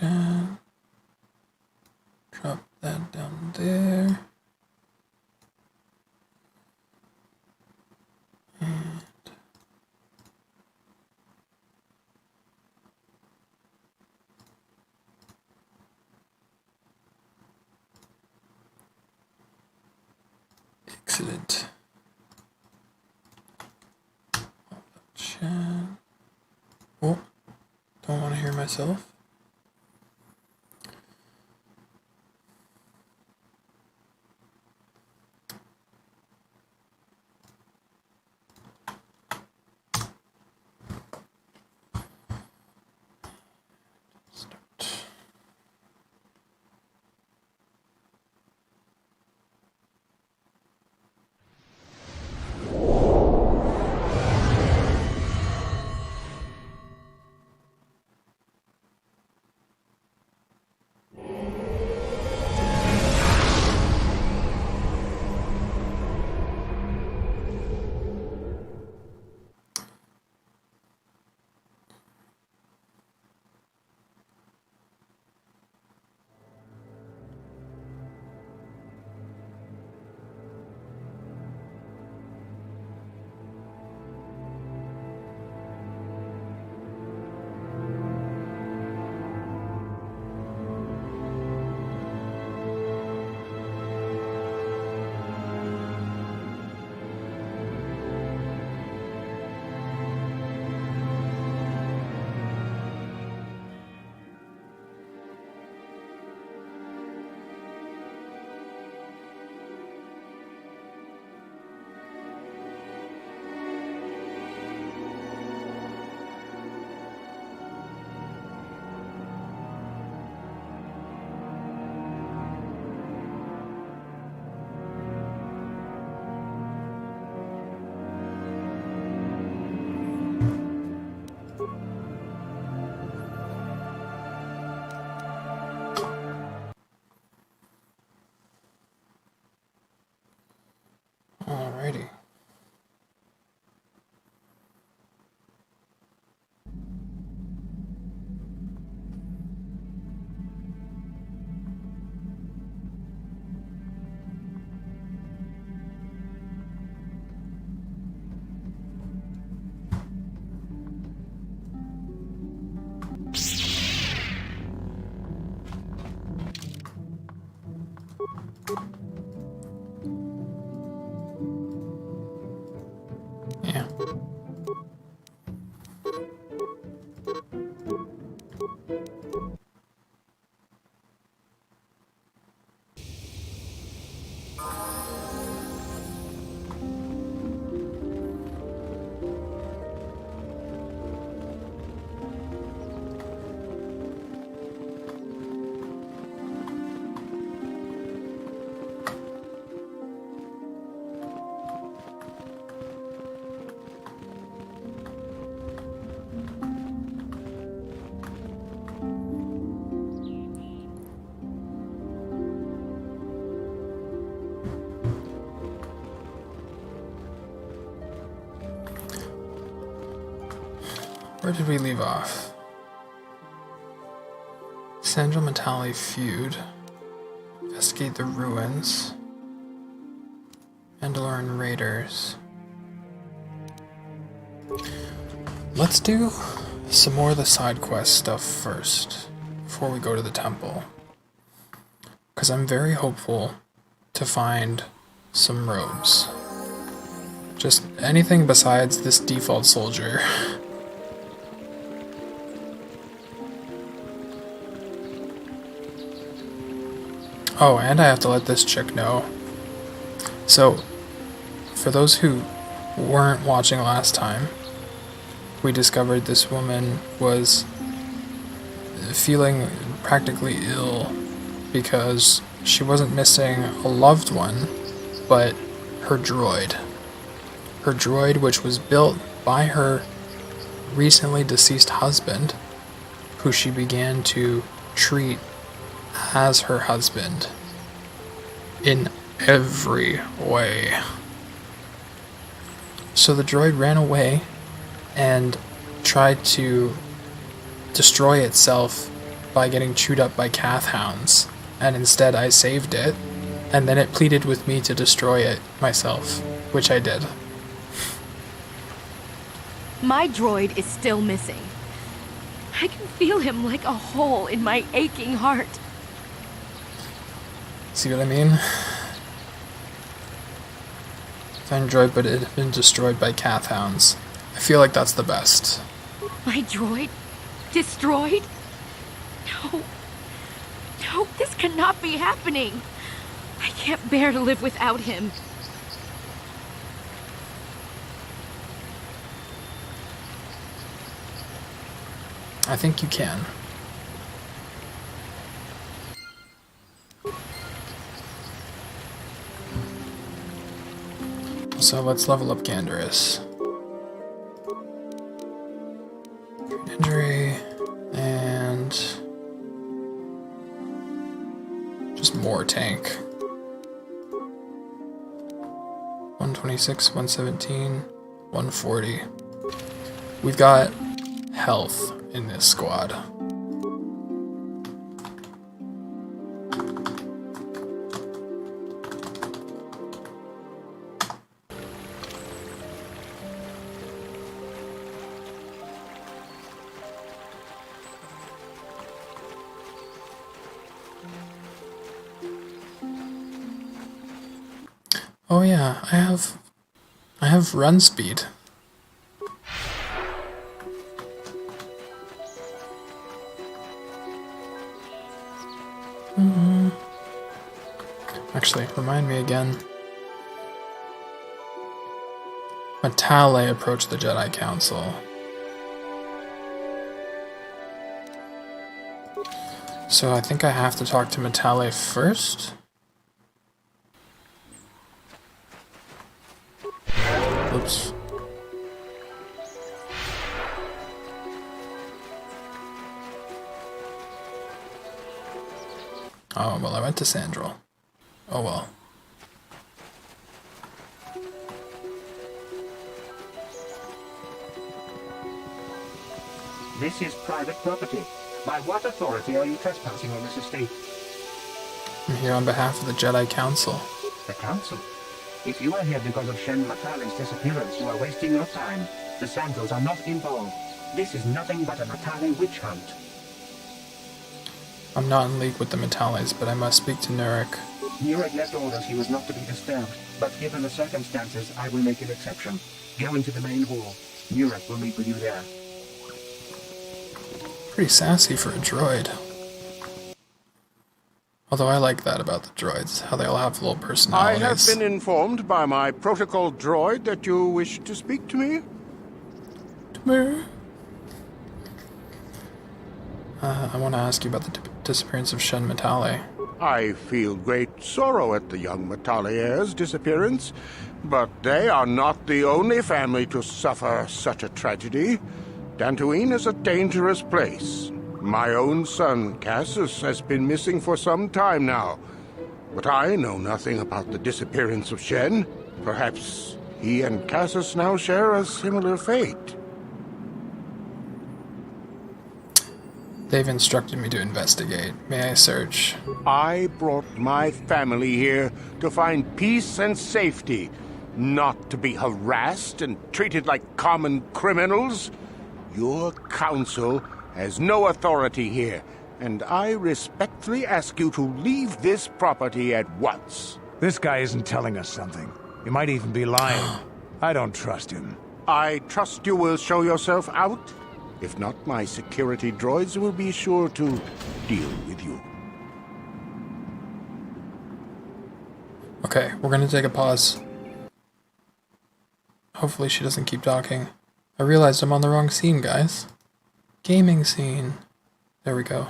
chat. Drop that down there. And excellent. Chat. Oh, don't want to hear myself. Alrighty. Yeah. Where did we leave off? Sandra Matali feud. Investigate the ruins. Mandalorian raiders. Let's do some more of the side quest stuff first, before we go to the temple. Because I'm very hopeful to find some robes. Just anything besides this default soldier. Oh, and I have to let this chick know. So, for those who weren't watching last time, we discovered this woman was feeling practically ill because she wasn't missing a loved one, but her droid. Her droid, which was built by her recently deceased husband, who she began to treat as her husband in every way. So the droid ran away and tried to destroy itself by getting chewed up by Cath hounds, and instead I saved it, and then it pleaded with me to destroy it myself, which I did. My droid is still missing. I can feel him like a hole in my aching heart. See what I mean? Find droid, but it had been destroyed by Cath hounds. I feel like that's the best. My droid? Destroyed? No. No, this cannot be happening. I can't bear to live without him. I think you can. So let's level up Ganderus. Injury, and just more tank. 126, 117, 140. We've got health in this squad. Oh yeah, I have run speed. Actually, remind me again. Matale approached the Jedi Council. So I think I have to talk to Matale first. Oops. Oh, well, I went to Sandral. Oh well. This is private property. By what authority are you trespassing on this estate? I'm here on behalf of the Jedi Council. The Council? If you are here because of Shen Matale's disappearance, you are wasting your time. The Sandals are not involved. This is nothing but a Matale witch hunt. I'm not in league with the Matales, but I must speak to Nurik. Nurik left orders he was not to be disturbed, but given the circumstances, I will make an exception. Go into the main hall. Nurik will meet with you there. Pretty sassy for a droid. Although I like that about the droids, how they all have little personalities. I have been informed by my protocol droid that you wish to speak to me. I want to ask you about the disappearance of Shen Matale. I feel great sorrow at the young Matale heir's disappearance, but they are not the only family to suffer such a tragedy. Dantooine is a dangerous place. My own son, Cassius, has been missing for some time now. But I know nothing about the disappearance of Shen. Perhaps he and Cassius now share a similar fate. They've instructed me to investigate. May I search? I brought my family here to find peace and safety, not to be harassed and treated like common criminals. Your council has no authority here, and I respectfully ask you to leave this property at once. This guy isn't telling us something. He might even be lying. I don't trust him. I trust you will show yourself out. If not, my security droids will be sure to deal with you. Okay, we're gonna take a pause. Hopefully she doesn't keep talking. I realized I'm on the wrong scene, guys. Gaming scene. There we go.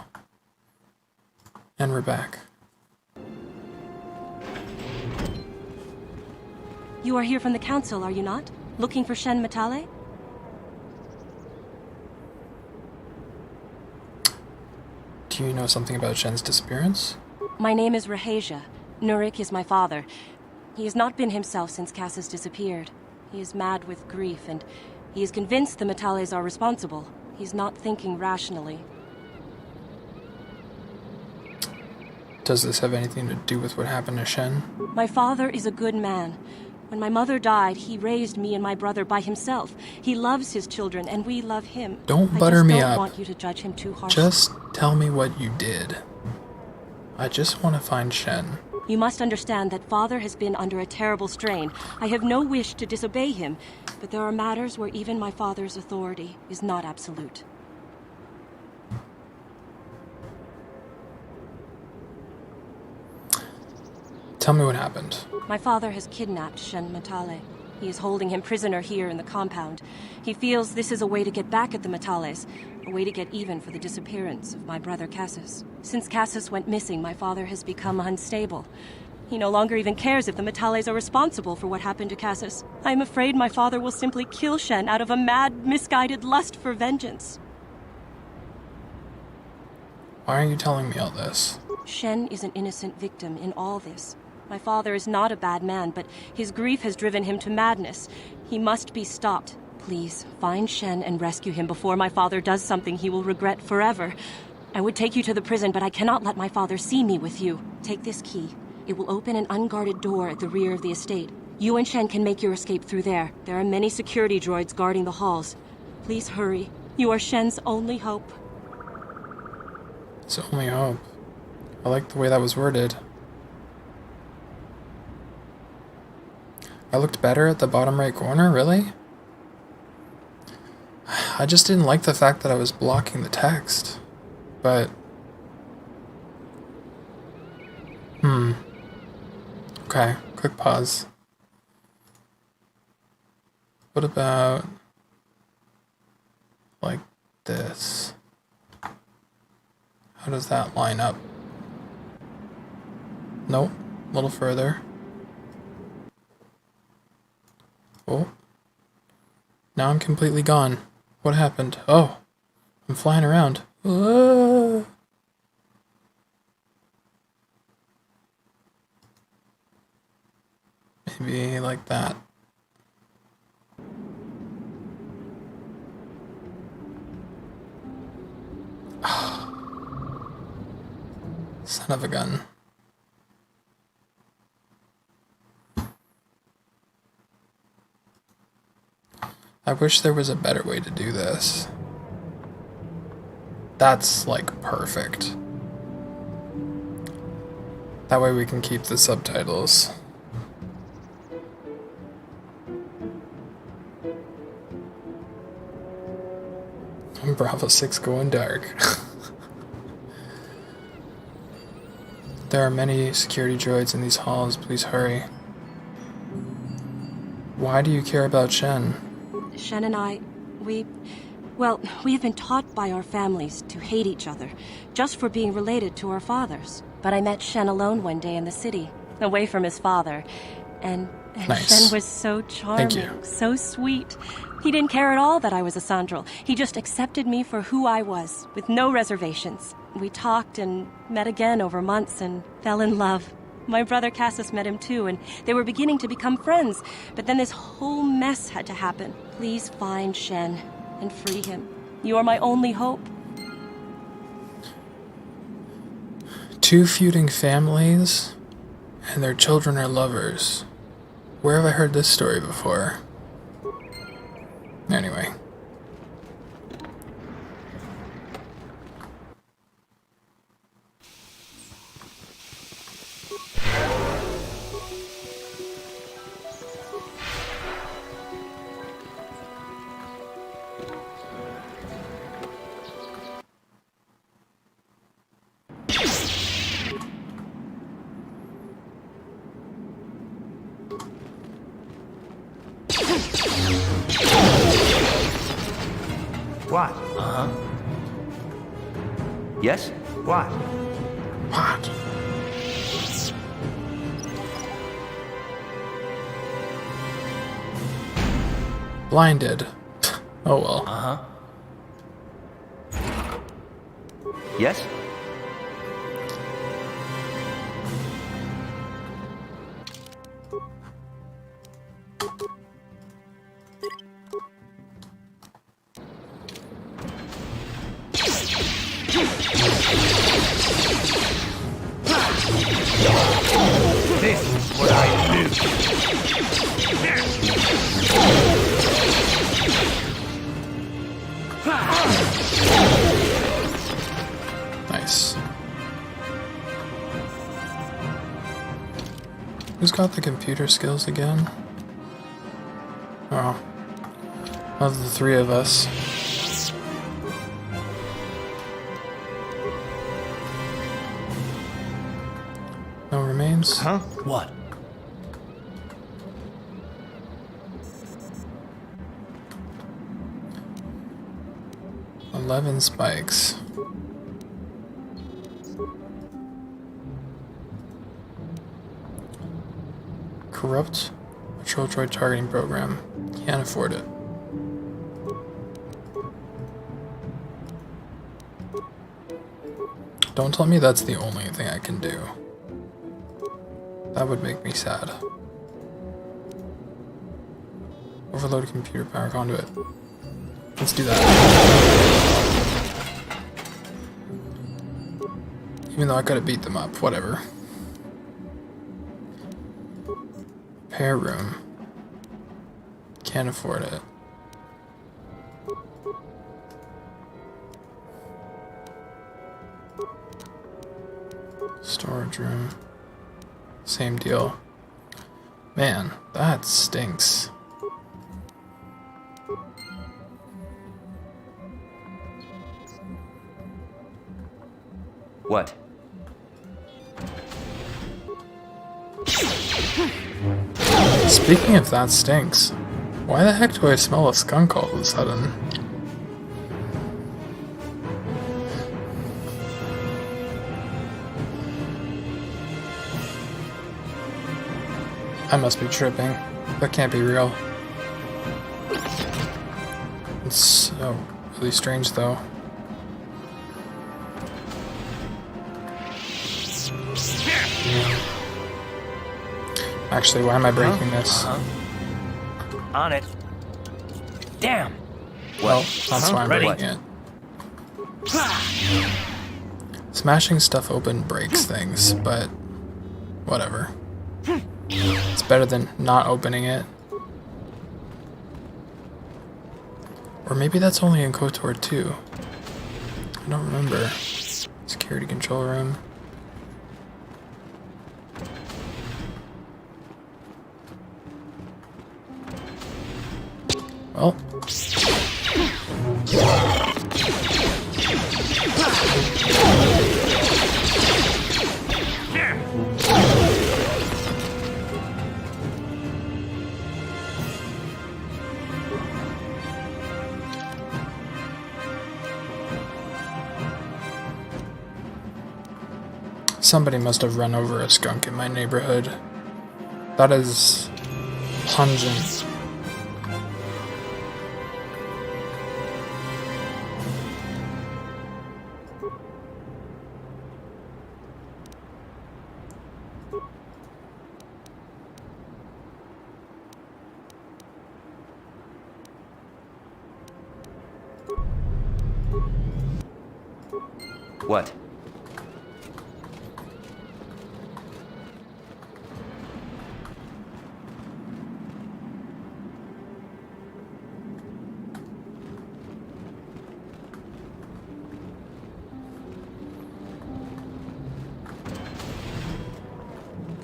And we're back. You are here from the council, are you not? Looking for Shen Matale? Do you know something about Shen's disappearance? My name is Rahasia. Nurik is my father. He has not been himself since Cassius disappeared. He is mad with grief, and he is convinced the Matales are responsible. He's not thinking rationally. Does this have anything to do with what happened to Shen? My father is a good man. When my mother died, he raised me and my brother by himself. He loves his children, and we love him. Don't butter me I just up. don't want you to judge him too harshly. Just tell me what you did. I just want to find Shen. You must understand that Father has been under a terrible strain. I have no wish to disobey him, but there are matters where even my father's authority is not absolute. Tell me what happened. My father has kidnapped Shen Matale. He is holding him prisoner here in the compound. He feels this is a way to get back at the Matales, a way to get even for the disappearance of my brother Cassius. Since Cassius went missing, my father has become unstable. He no longer even cares if the Matales are responsible for what happened to Cassius. I am afraid my father will simply kill Shen out of a mad, misguided lust for vengeance. Why are you telling me all this? Shen is an innocent victim in all this. My father is not a bad man, but his grief has driven him to madness. He must be stopped. Please, find Shen and rescue him before my father does something he will regret forever. I would take you to the prison, but I cannot let my father see me with you. Take this key. It will open an unguarded door at the rear of the estate. You and Shen can make your escape through there. There are many security droids guarding the halls. Please hurry. You are Shen's only hope. It's only hope. I like the way that was worded. I looked better at the bottom right corner, really? I just didn't like the fact that I was blocking the text. But... Okay, quick pause. What about... like this? How does that line up? Nope, a little further. Oh. Now I'm completely gone. What happened? Oh. I'm flying around. Ah. Maybe like that. Son of a gun. I wish there was a better way to do this. That's like perfect. That way we can keep the subtitles. Bravo 6 going dark. There are many security droids in these halls. Please hurry. Why do you care about Shen? Shen and I, we have been taught by our families to hate each other, just for being related to our fathers. But I met Shen alone one day in the city, away from his father, and Nice. Shen was so charming, Thank you. so sweet. He didn't care at all that I was a Sandral. He just accepted me for who I was, with no reservations. We talked and met again over months and fell in love. My brother Cassius met him too, and they were beginning to become friends. But then this whole mess had to happen. Please find Shen and free him. You are my only hope. Two feuding families, and their children are lovers. Where have I heard this story before? Anyway. What? Yes? What? What? Blinded. Oh well. Yes? Who's got the computer skills again? Oh. Of the three of us. No remains? Huh? What? "11 spikes. Corrupt patrol droid targeting program. Can't afford it. Don't tell me that's the only thing I can do. That would make me sad. Overload computer power conduit. Let's do that. Even though I could have beat them up, whatever. Repair room. Can't afford it. Storage room. Same deal. Man, that stinks. What? Speaking of that stinks, why the heck do I smell a skunk all of a sudden? I must be tripping. That can't be real. It's so really strange though. Actually, why am I breaking this? On it. Damn. Well, that's why I'm breaking it. Smashing stuff open breaks things, but whatever. It's better than not opening it. Or maybe that's only in KOTOR 2. I don't remember. Security control room. Well. Somebody must have run over a skunk in my neighborhood. That is pungent. What?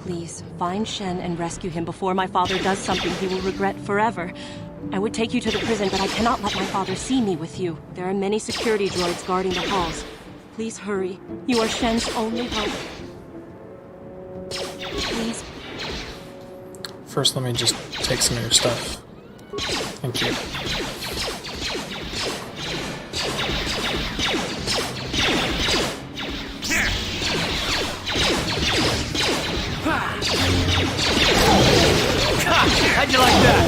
Please, find Shen and rescue him before my father does something he will regret forever. I would take you to the prison, but I cannot let my father see me with you. There are many security droids guarding the halls. Please hurry. You are Shen's only hope. Please. First, let me just take some of your stuff. Thank you. How'd you like that?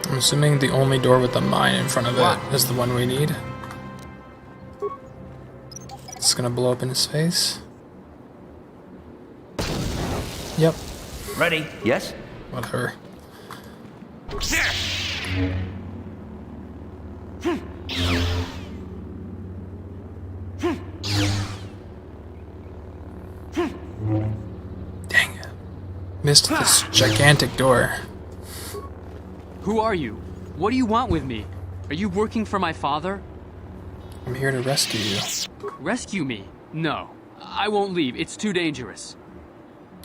I'm assuming the only door with the mine in front of it is the one we need. It's gonna blow up in his face. Yep. Ready? Yes? Whatever. Dang it. Missed this gigantic door. Who are you? What do you want with me? Are you working for my father? I'm here to rescue you. Rescue me? No. I won't leave. It's too dangerous.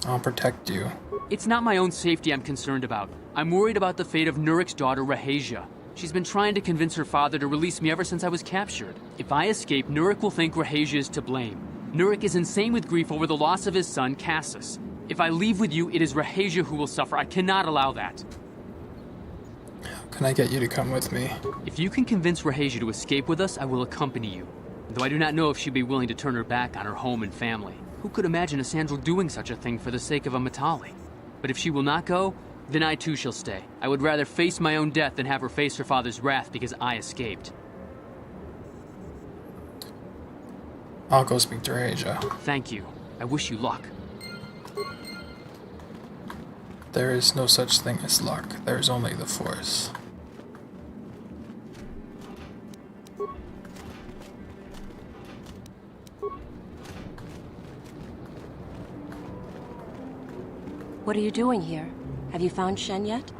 I'll protect you. It's not my own safety I'm concerned about. I'm worried about the fate of Nurik's daughter, Rahasia. She's been trying to convince her father to release me ever since I was captured. If I escape, Nurik will think Rahasia is to blame. Nurik is insane with grief over the loss of his son, Cassus. If I leave with you, it is Rahasia who will suffer. I cannot allow that. Can I get you to come with me? If you can convince Rahasia to escape with us, I will accompany you. Though I do not know if she'd be willing to turn her back on her home and family. Who could imagine a Sandral doing such a thing for the sake of a Matali? But if she will not go, then I too shall stay. I would rather face my own death than have her face her father's wrath because I escaped. I'll go speak to Rahasia. Thank you. I wish you luck. There is no such thing as luck. There is only the Force. What are you doing here? Have you found Shen yet?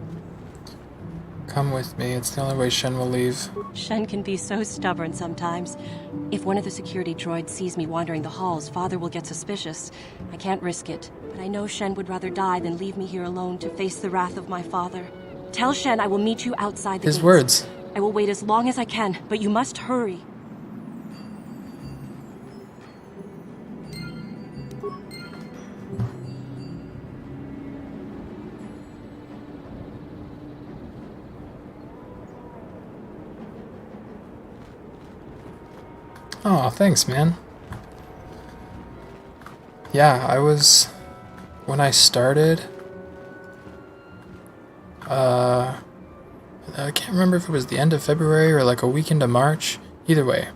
Come with me. It's the only way Shen will leave. Shen can be so stubborn sometimes. If one of the security droids sees me wandering the halls, Father will get suspicious. I can't risk it, but I know Shen would rather die than leave me here alone to face the wrath of my father. Tell Shen I will meet you outside the gates. His words. I will wait as long as I can, but you must hurry. Oh, thanks, man. Yeah, when I started, I can't remember if it was the end of February or like a week into March. Either way,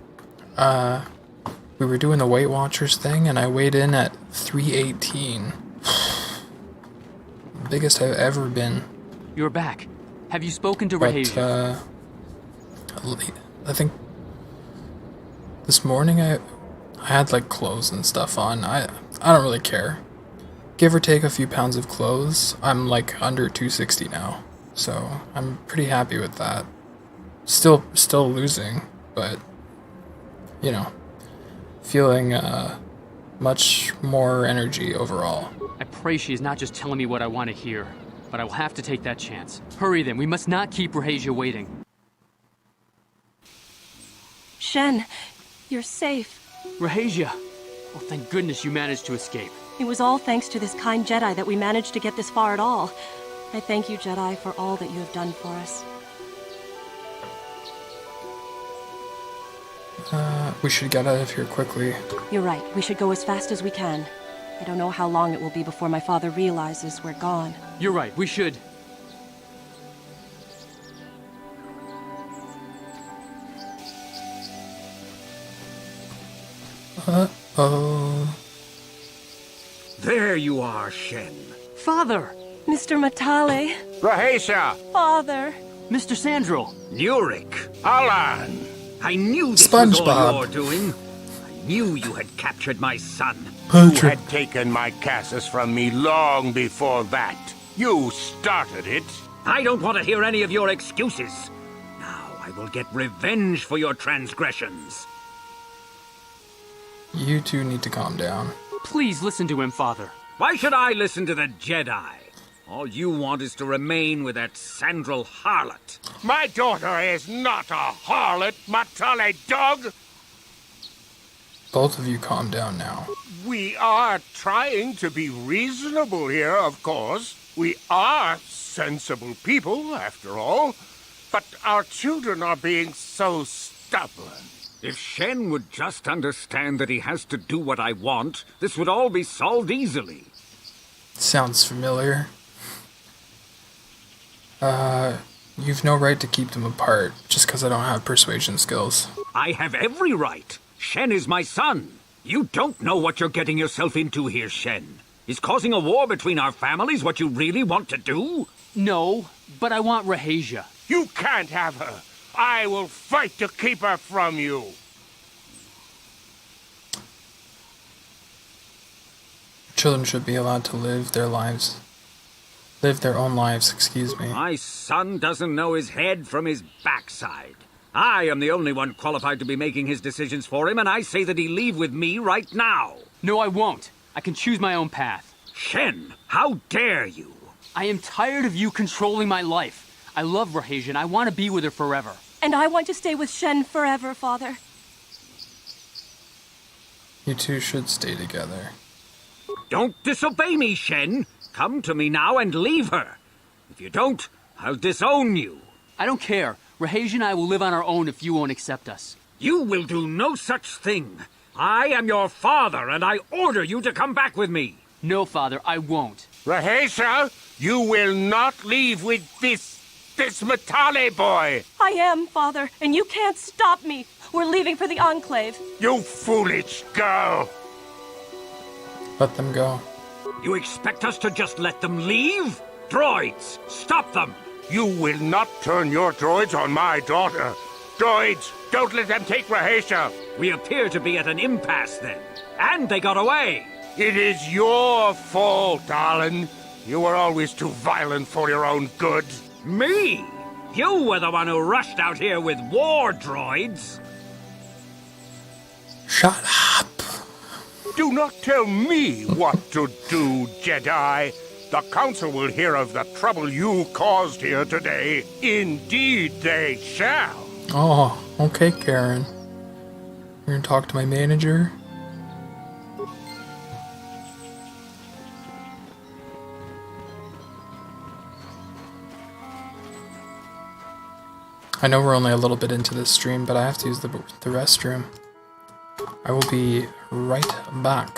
we were doing the Weight Watchers thing, and I weighed in at 318. Biggest I've ever been. You're back. Have you spoken to But, Rahasia? I think this morning I had like clothes and stuff on. I don't really care. Give or take a few pounds of clothes, I'm like under 260 now. So I'm pretty happy with that. Still losing, but you know, feeling much more energy overall. I pray she is not just telling me what I want to hear, but I will have to take that chance. Hurry then, we must not keep Rahasia waiting. Shen, you're safe. Rahasia! Oh, thank goodness you managed to escape. It was all thanks to this kind Jedi that we managed to get this far at all. I thank you, Jedi, for all that you have done for us. We should get out of here quickly. You're right. We should go as fast as we can. I don't know how long it will be before my father realizes we're gone. You're right, we should. Uh-oh. There you are, Shen. Father! Mr. Matale. Rahasia! Father. Mr. Sandral! Nurik. Alan! I knew this was SpongeBob. all your doing. I knew you had captured my son. You had taken my Cassus from me long before that. You started it. I don't want to hear any of your excuses. Now I will get revenge for your transgressions. You two need to calm down. Please listen to him, Father. Why should I listen to the Jedi? All you want is to remain with that Sandral harlot. My daughter is not a harlot, Matale dog! Both of you calm down now. We are trying to be reasonable here, of course. We are sensible people, after all. But our children are being so stubborn. If Shen would just understand that he has to do what I want, this would all be solved easily. Sounds familiar. You've no right to keep them apart just because I don't have persuasion skills. I have every right. Shen is my son. You don't know what you're getting yourself into here, Shen. Is causing a war between our families what you really want to do? No, but I want Rahasia. You can't have her. I will fight to keep her from you. Children should be allowed to live their lives. Live their own lives, excuse me. My son doesn't know his head from his backside. I am the only one qualified to be making his decisions for him, and I say that he leave with me right now. No, I won't. I can choose my own path. Shen, how dare you? I am tired of you controlling my life. I love Rahasia, and I want to be with her forever. And I want to stay with Shen forever, Father. You two should stay together. Don't disobey me, Shen. Come to me now and leave her. If you don't, I'll disown you. I don't care. Rahasia and I will live on our own if you won't accept us. You will do no such thing. I am your father, and I order you to come back with me. No, Father, I won't. Rahasia, you will not leave with this Matale boy. I am, Father, and you can't stop me. We're leaving for the Enclave. You foolish girl. Let them go. You expect us to just let them leave? Droids, stop them! You will not turn your droids on my daughter. Droids, don't let them take Rahasia. We appear to be at an impasse then. And they got away. It is your fault, darling. You were always too violent for your own good. Me? You were the one who rushed out here with war droids. Shut up! Do not tell me what to do, Jedi. The Council will hear of the trouble you caused here today. Indeed they shall. Oh, okay, Karen. You're gonna talk to my manager? I know we're only a little bit into this stream, but I have to use the restroom. I will be right back.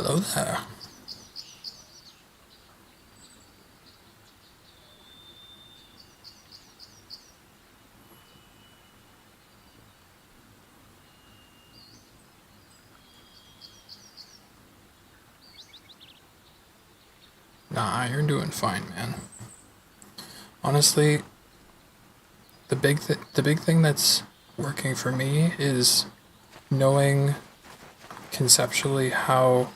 Hello there. Nah, you're doing fine, man. Honestly, the big thing that's working for me is knowing conceptually how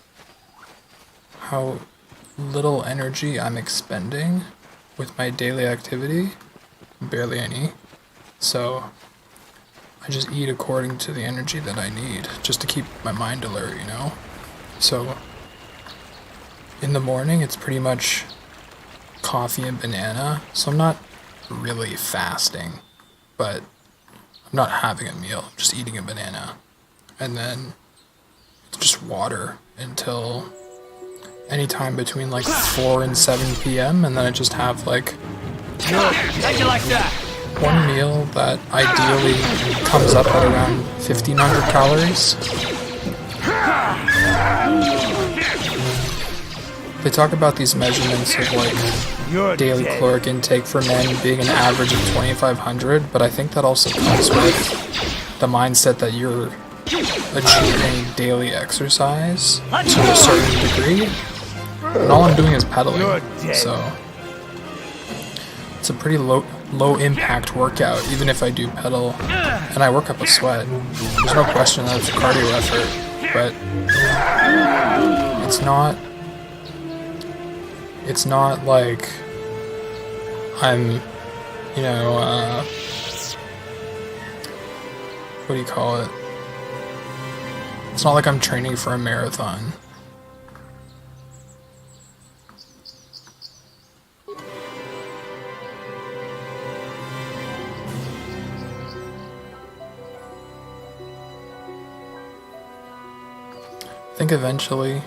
little energy I'm expending with my daily activity. Barely any. So I just eat according to the energy that I need, just to keep my mind alert, you know? So in the morning, it's pretty much coffee and banana, so I'm not really fasting, but I'm not having a meal, I'm just eating a banana. And then it's just water until anytime between like 4 and 7 p.m. and then I just have like How'd you like that? one meal that ideally comes up at around 1,500 calories. They talk about these measurements of like daily caloric intake for men being an average of 2,500, but I think that also comes with the mindset that you're achieving daily exercise to a certain degree, and all I'm doing is pedaling, so it's a pretty low impact workout, even if I do pedal and I work up a sweat. There's no question that it's a cardio effort, but it's not like I'm, you know, what do you call it? It's not like I'm training for a marathon. I think eventually,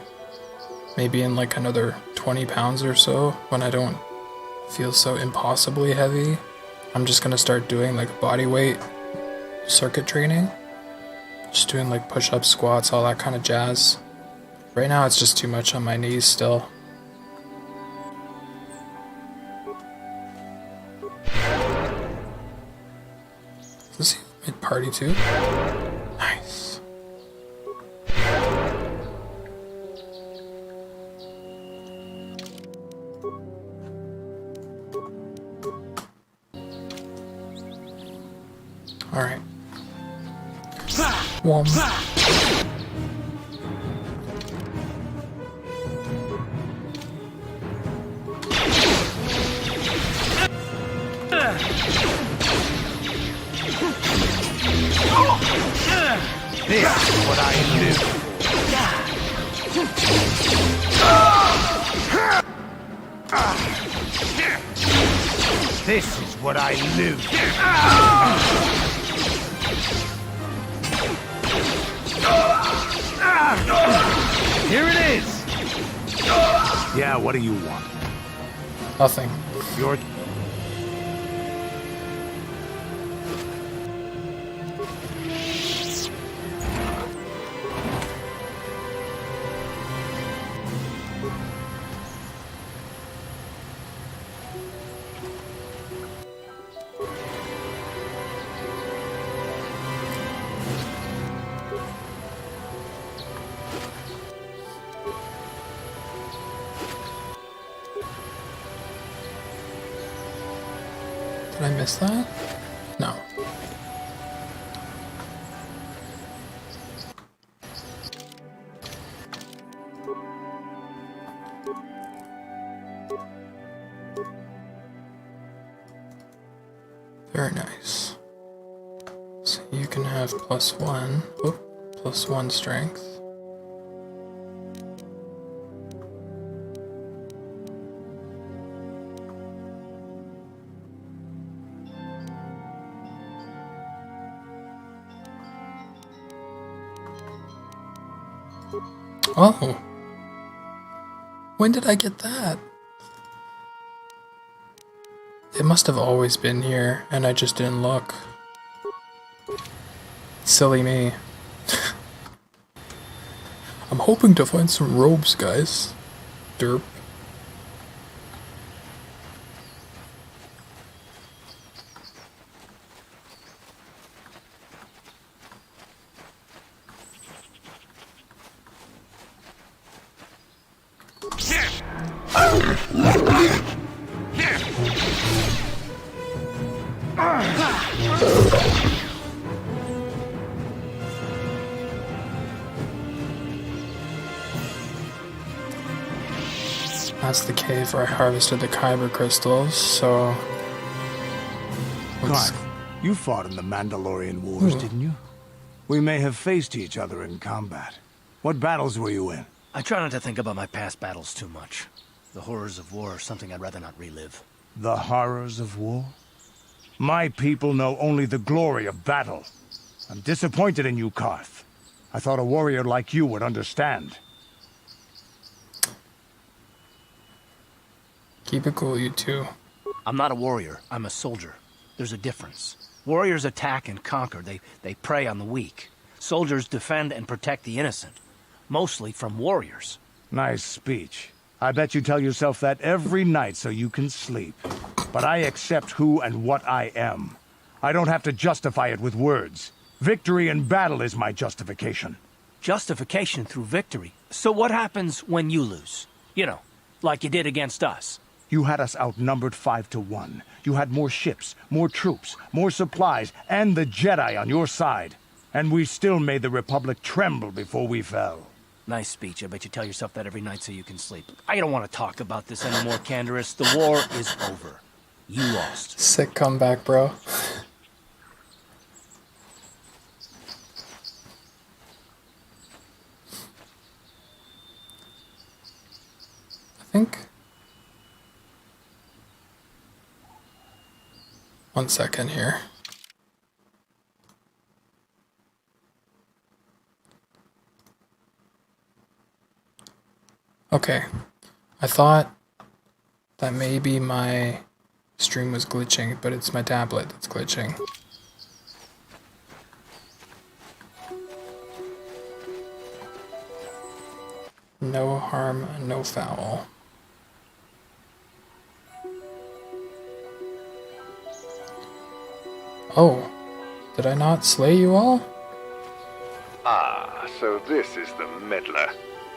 maybe in like another 20 pounds or so, when I don't feel so impossibly heavy, I'm just gonna start doing like body weight circuit training. Just doing like push-ups, squats, all that kind of jazz. Right now it's just too much on my knees still. Is this mid-party too? Nice. Alright. One. This is what I do. This is what I lose. Here it is. Yeah, what do you want? Nothing. Your Did I miss that? No. Very nice. So you can have +1, +1 strength. Oh. When did I get that? It must have always been here, and I just didn't look. Silly me. I'm hoping to find some robes, guys. Derp. That's the cave where I harvested the kyber crystals, so... Clark, you fought in the Mandalorian Wars, didn't you? We may have faced each other in combat. What battles were you in? I try not to think about my past battles too much. The horrors of war are something I'd rather not relive. The horrors of war? My people know only the glory of battle. I'm disappointed in you, Karth. I thought a warrior like you would understand. Keep it cool, you two. I'm not a warrior, I'm a soldier. There's a difference. Warriors attack and conquer, they prey on the weak. Soldiers defend and protect the innocent. Mostly from warriors. Nice speech. I bet you tell yourself that every night so you can sleep. But I accept who and what I am. I don't have to justify it with words. Victory in battle is my justification. Justification through victory. So what happens when you lose? You know, like you did against us. You had us outnumbered 5-1. You had more ships, more troops, more supplies, and the Jedi on your side. And we still made the Republic tremble before we fell. Nice speech. I bet you tell yourself that every night so you can sleep. I don't want to talk about this anymore, Canderous. The war is over. You lost. Sick comeback, bro. I think... 1 second here. Okay, I thought that maybe my stream was glitching, but it's my tablet that's glitching. No harm, no foul. Oh, did I not slay you all? Ah, so this is the meddler.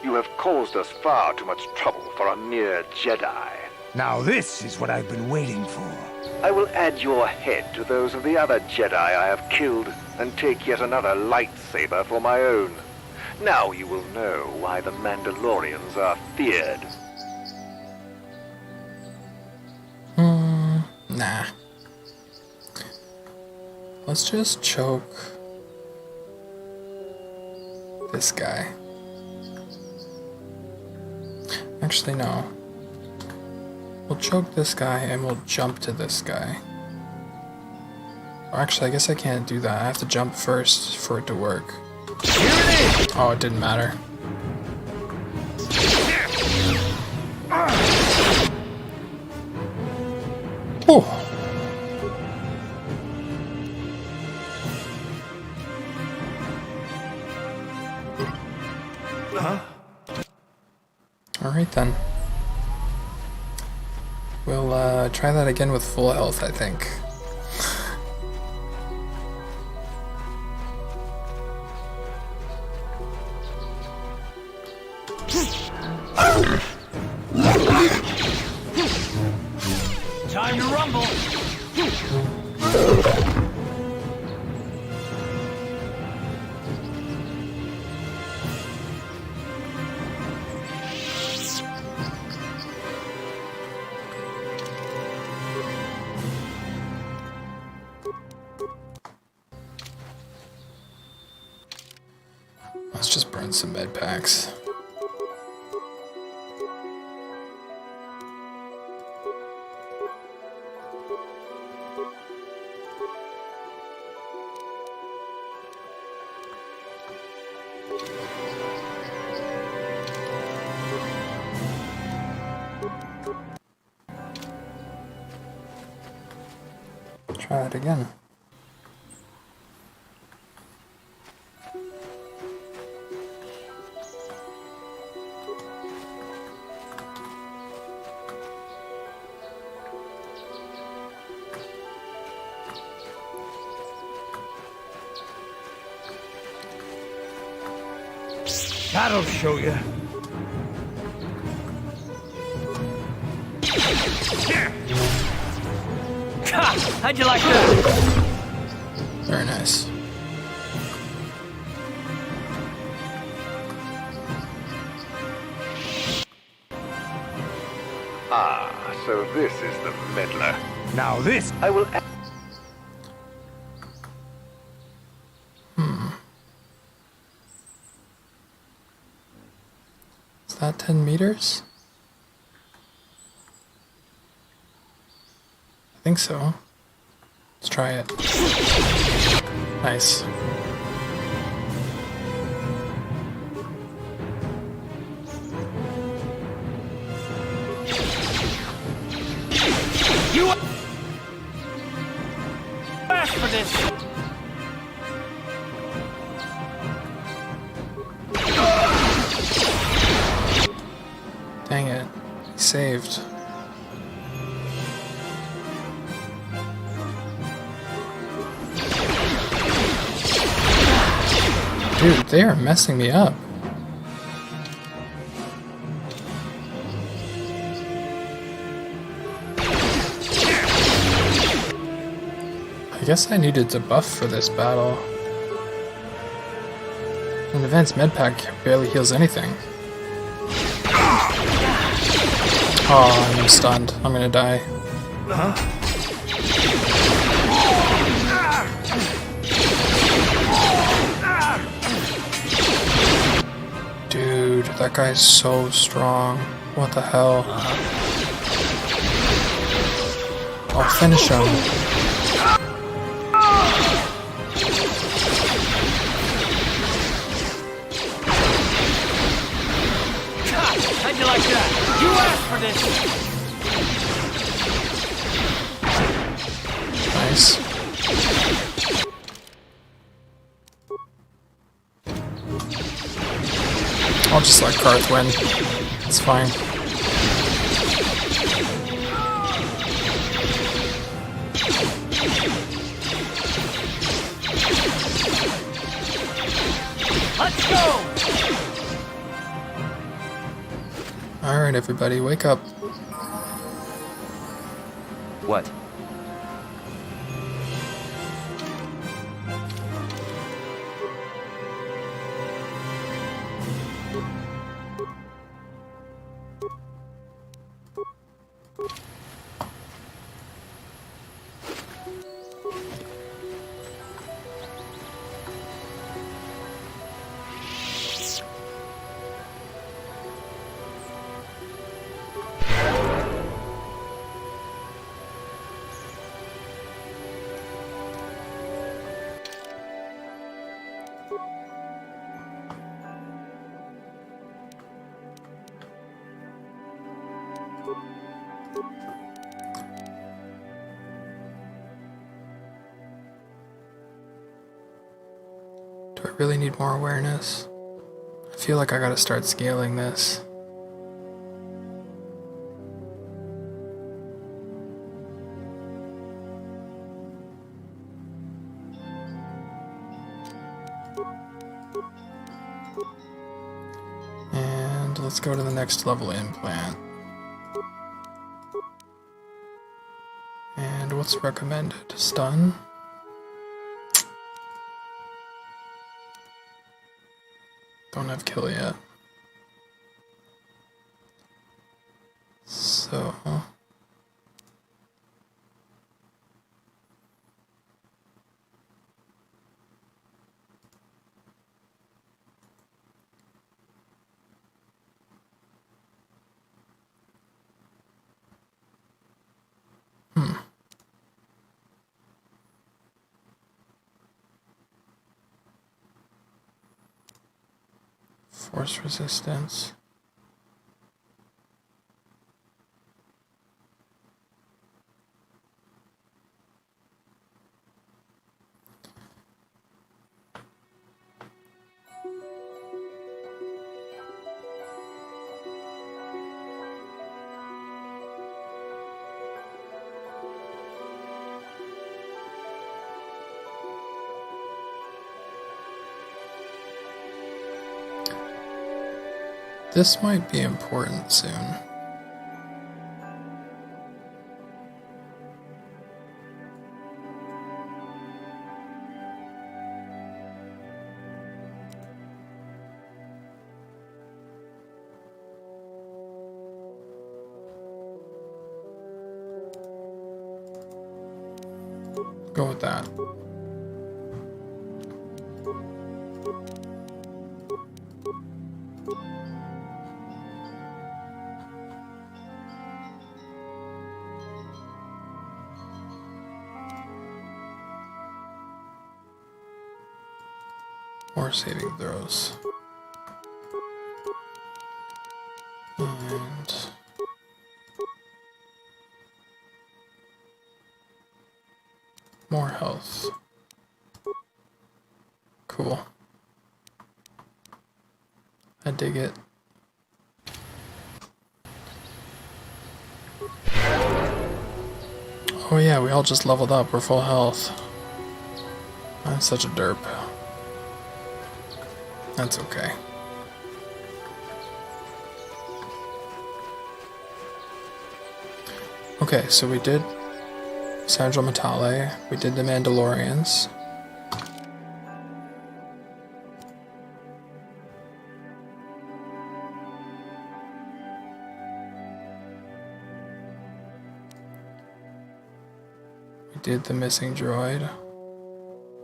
You have caused us far too much trouble for a mere Jedi. Now this is what I've been waiting for. I will add your head to those of the other Jedi I have killed, and take yet another lightsaber for my own. Now you will know why the Mandalorians are feared. Nah. Let's just choke this guy. Actually, no. We'll choke this guy and we'll jump to this guy. Actually, I guess I can't do that. I have to jump first for it to work. Oh, it didn't matter. Oh. Alright then. We'll try that again with full health, I think. Time to rumble! Let's just burn some med packs. Try it again. That'll show you. How'd you like that? Very nice. Ah, so this is the meddler. Now this... I will... Is that 10 meters? I think so. Let's try it. Nice. You asked for this. Dang it. He saved. Dude, they are messing me up. I guess I needed to buff for this battle. An advanced medpack barely heals anything. Oh, I'm stunned. I'm gonna die. Dude, that guy's so strong. What the hell? I'll finish him. How'd you like that? You asked for this. Nice. I'll just let Karth win. It's fine. Let's go! Alright, everybody, wake up. What? Do I really need more awareness? I feel like I gotta start scaling this. And let's go to the next level implant. And what's recommended? Stun? Don't have kill yet. So... Force resistance. This might be important soon. Go with that. More saving throws. And more health. Cool. I dig it. Oh yeah, we all just leveled up. We're full health. I'm such a derp. That's okay. Okay, so we did Sandro Matale, we did the Mandolorians. We did the missing droid.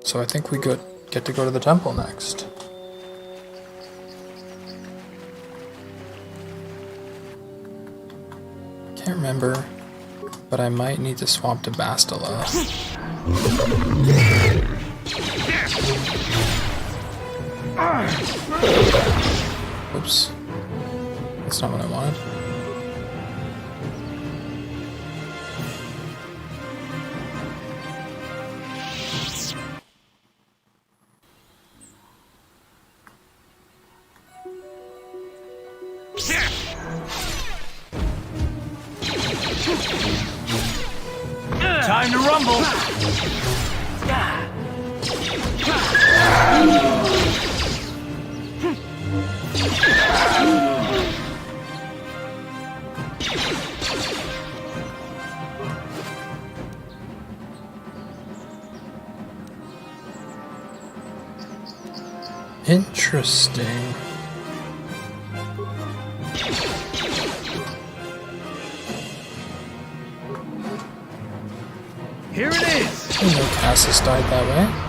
So I think we get to go to the temple next. Can't remember, but I might need to swap to Bastila. Oops. That's not what I wanted. Time to rumble! Interesting. Here it is! I didn't know Cassis died that way.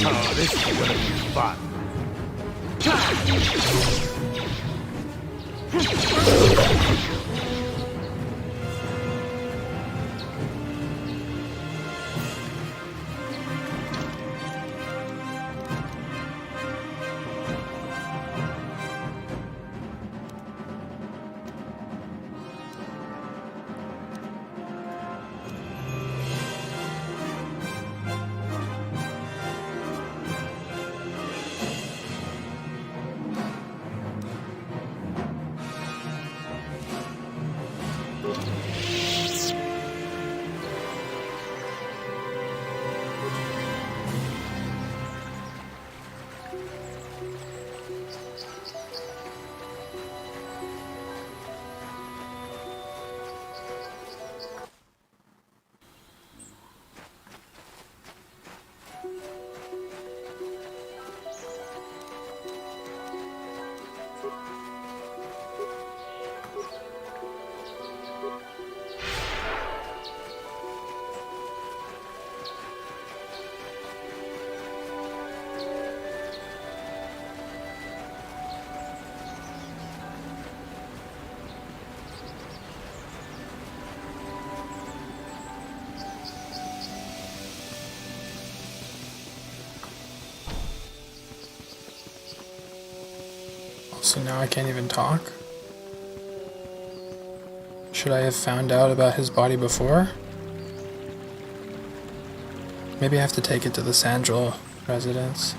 Oh, this is gonna be fun. So now I can't even talk? Should I have found out about his body before? Maybe I have to take it to the Sandral residence.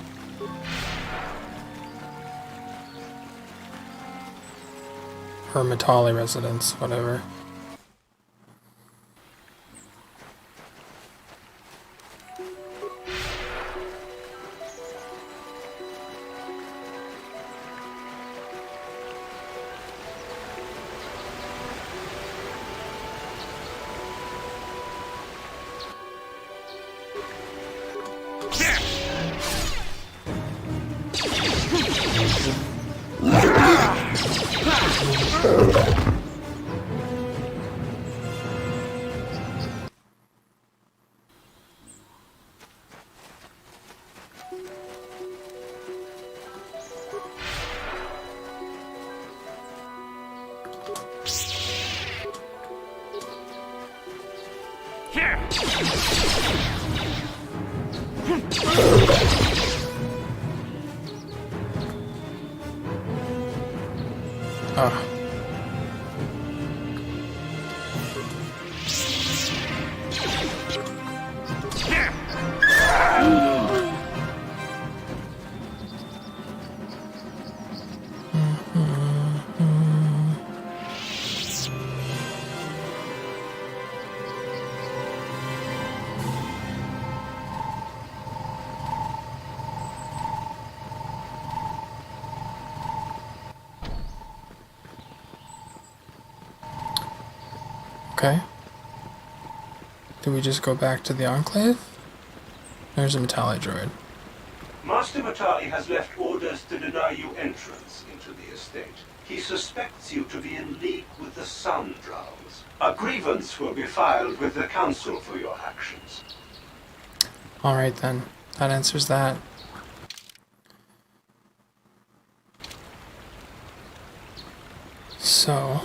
Or Matali residence, whatever. Ah. Okay. Do we just go back to the Enclave? There's a Matali droid. Master Matali has left orders to deny you entrance into the estate. He suspects you to be in league with the Sun Drowns. A grievance will be filed with the Council for your actions. Alright then. That answers that. So...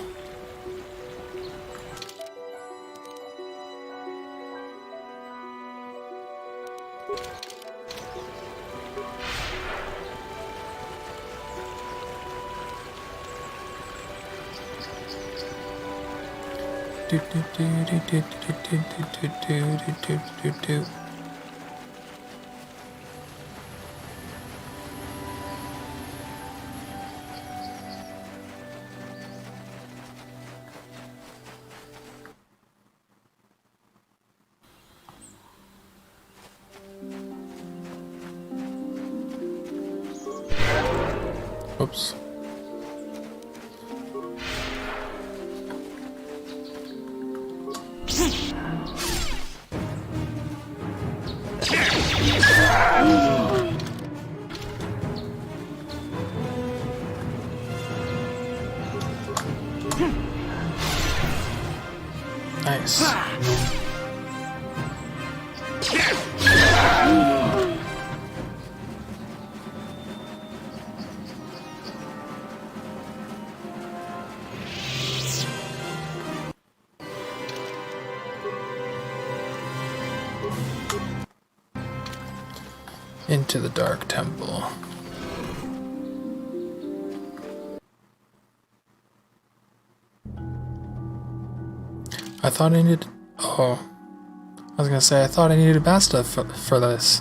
Oops. Nice. Into the Dark Temple. I thought I needed... Oh. I was gonna say, I thought I needed Basta for this.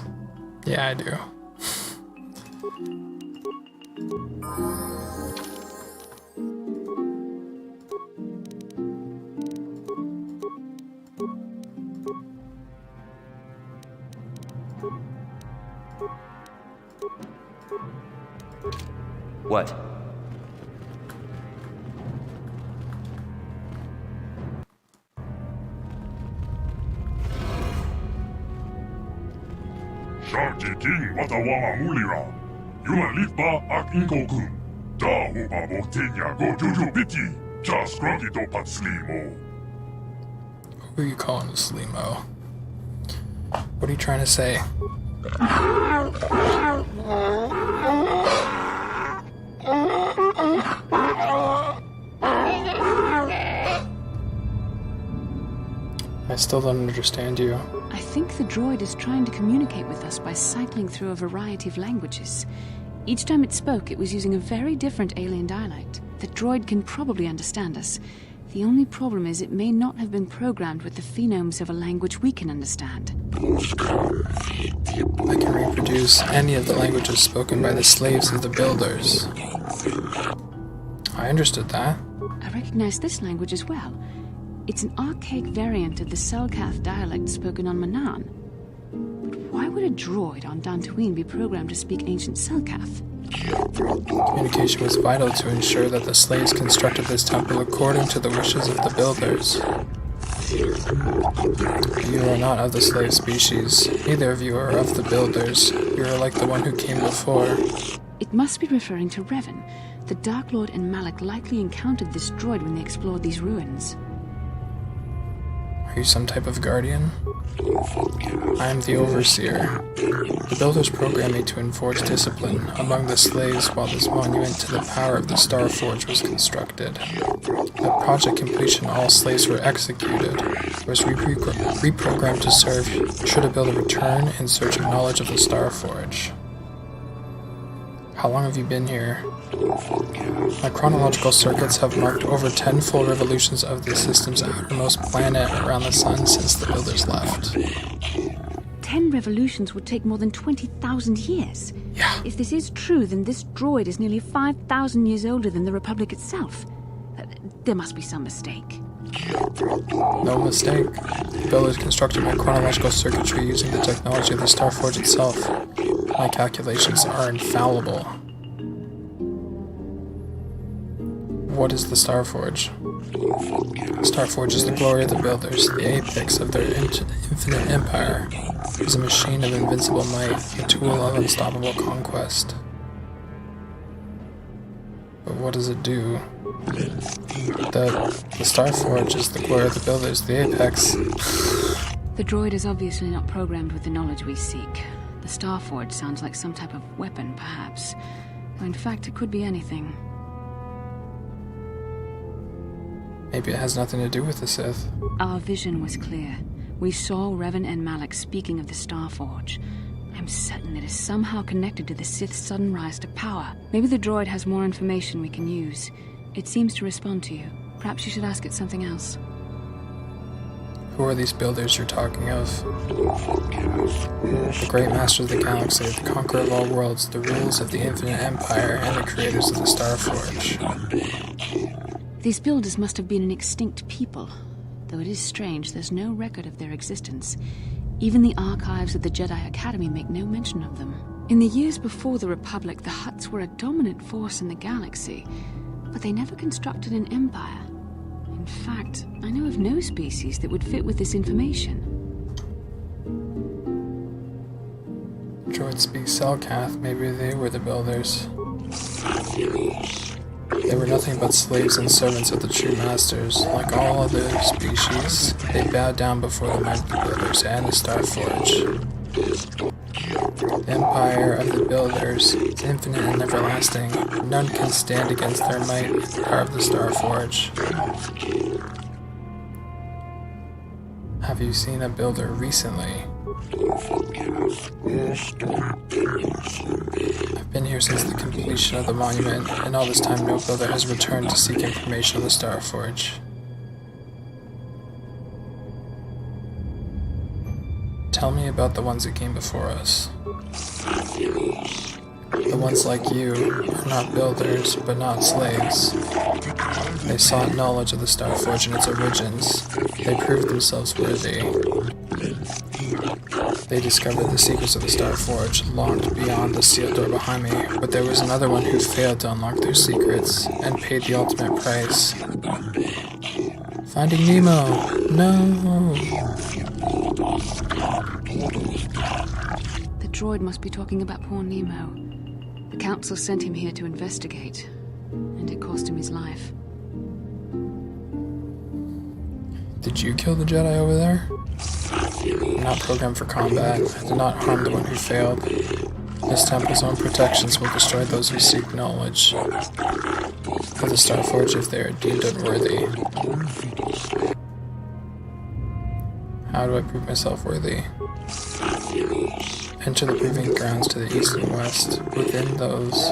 Yeah, I do. What? Sharky King Watawama Mulira. Yuma Lipa Ak Inkokun. Da Huba Botenya Go Juju Piti. Just Grunkito Pat Slimo. Who are you calling a Slimo? What are you trying to say? I still don't understand you. I think the droid is trying to communicate with us by cycling through a variety of languages. Each time it spoke, it was using a very different alien dialect. The droid can probably understand us. The only problem is it may not have been programmed with the phonemes of a language we can understand. I can reproduce any of the languages spoken by the slaves of the builders. I understood that. I recognize this language as well. It's an archaic variant of the Selkath dialect spoken on Manaan. But why would a droid on Dantooine be programmed to speak ancient Selkath? Communication was vital to ensure that the slaves constructed this temple according to the wishes of the builders. You are not of the slave species. Neither of you are of the builders. You are like the one who came before. It must be referring to Revan. The Dark Lord and Malak likely encountered this droid when they explored these ruins. Are you some type of guardian? I am the Overseer. The builders programmed me to enforce discipline among the slaves while this monument to the power of the Starforge was constructed. At project completion, all slaves were executed. I was reprogrammed to serve should a builder return in search of knowledge of the Starforge. How long have you been here? My chronological circuits have marked over 10 full revolutions of the system's outermost planet around the sun since the builders left. 10 revolutions would take more than 20,000 years. Yeah. If this is true, then this droid is nearly 5,000 years older than the Republic itself. There must be some mistake. No mistake. The builders constructed my chronological circuitry using the technology of the Starforge itself. My calculations are infallible. What is the Starforge? Starforge is the glory of the builders, the apex of their infinite empire. It is a machine of invincible might, a tool of unstoppable conquest. But what does it do? The Starforge is the glory of the builders, the apex. The droid is obviously not programmed with the knowledge we seek. The Starforge sounds like some type of weapon, perhaps. Or in fact, it could be anything. Maybe it has nothing to do with the Sith. Our vision was clear. We saw Revan and Malak speaking of the Starforge. I'm certain it is somehow connected to the Sith's sudden rise to power. Maybe the droid has more information we can use. It seems to respond to you. Perhaps you should ask it something else. Who are these builders you're talking of? The great masters of the galaxy, the conqueror of all worlds, the rulers of the infinite empire, and the creators of the Starforge. These builders must have been an extinct people. Though it is strange, there's no record of their existence. Even the archives of the Jedi Academy make no mention of them. In the years before the Republic, the Hutts were a dominant force in the galaxy, but they never constructed an empire. In fact, I know of no species that would fit with this information. Droids speak Selkath, maybe they were the builders. They were nothing but slaves and servants of the true masters. Like all other species, they bowed down before the might of the builders and the Starforge. The empire of the builders is infinite and everlasting. None can stand against their might and the power of the Starforge. Have you seen a builder recently? I've been here since the completion of the monument, and all this time no builder has returned to seek information on the Starforge. Tell me about the ones that came before us. The ones like you are not builders, but not slaves. They sought knowledge of the Starforge and its origins. They proved themselves worthy. They discovered the secrets of the Starforge, locked beyond the sealed door behind me, but there was another one who failed to unlock their secrets, and paid the ultimate price. Finding Nemo! No! The droid must be talking about poor Nemo. The Council sent him here to investigate, and it cost him his life. Did you kill the Jedi over there? I'm not programmed for combat. I did not harm the one who failed. This temple's own protections will destroy those who seek knowledge of the Starforge if they are deemed unworthy. How do I prove myself worthy? Enter the proving grounds to the east and west. Within those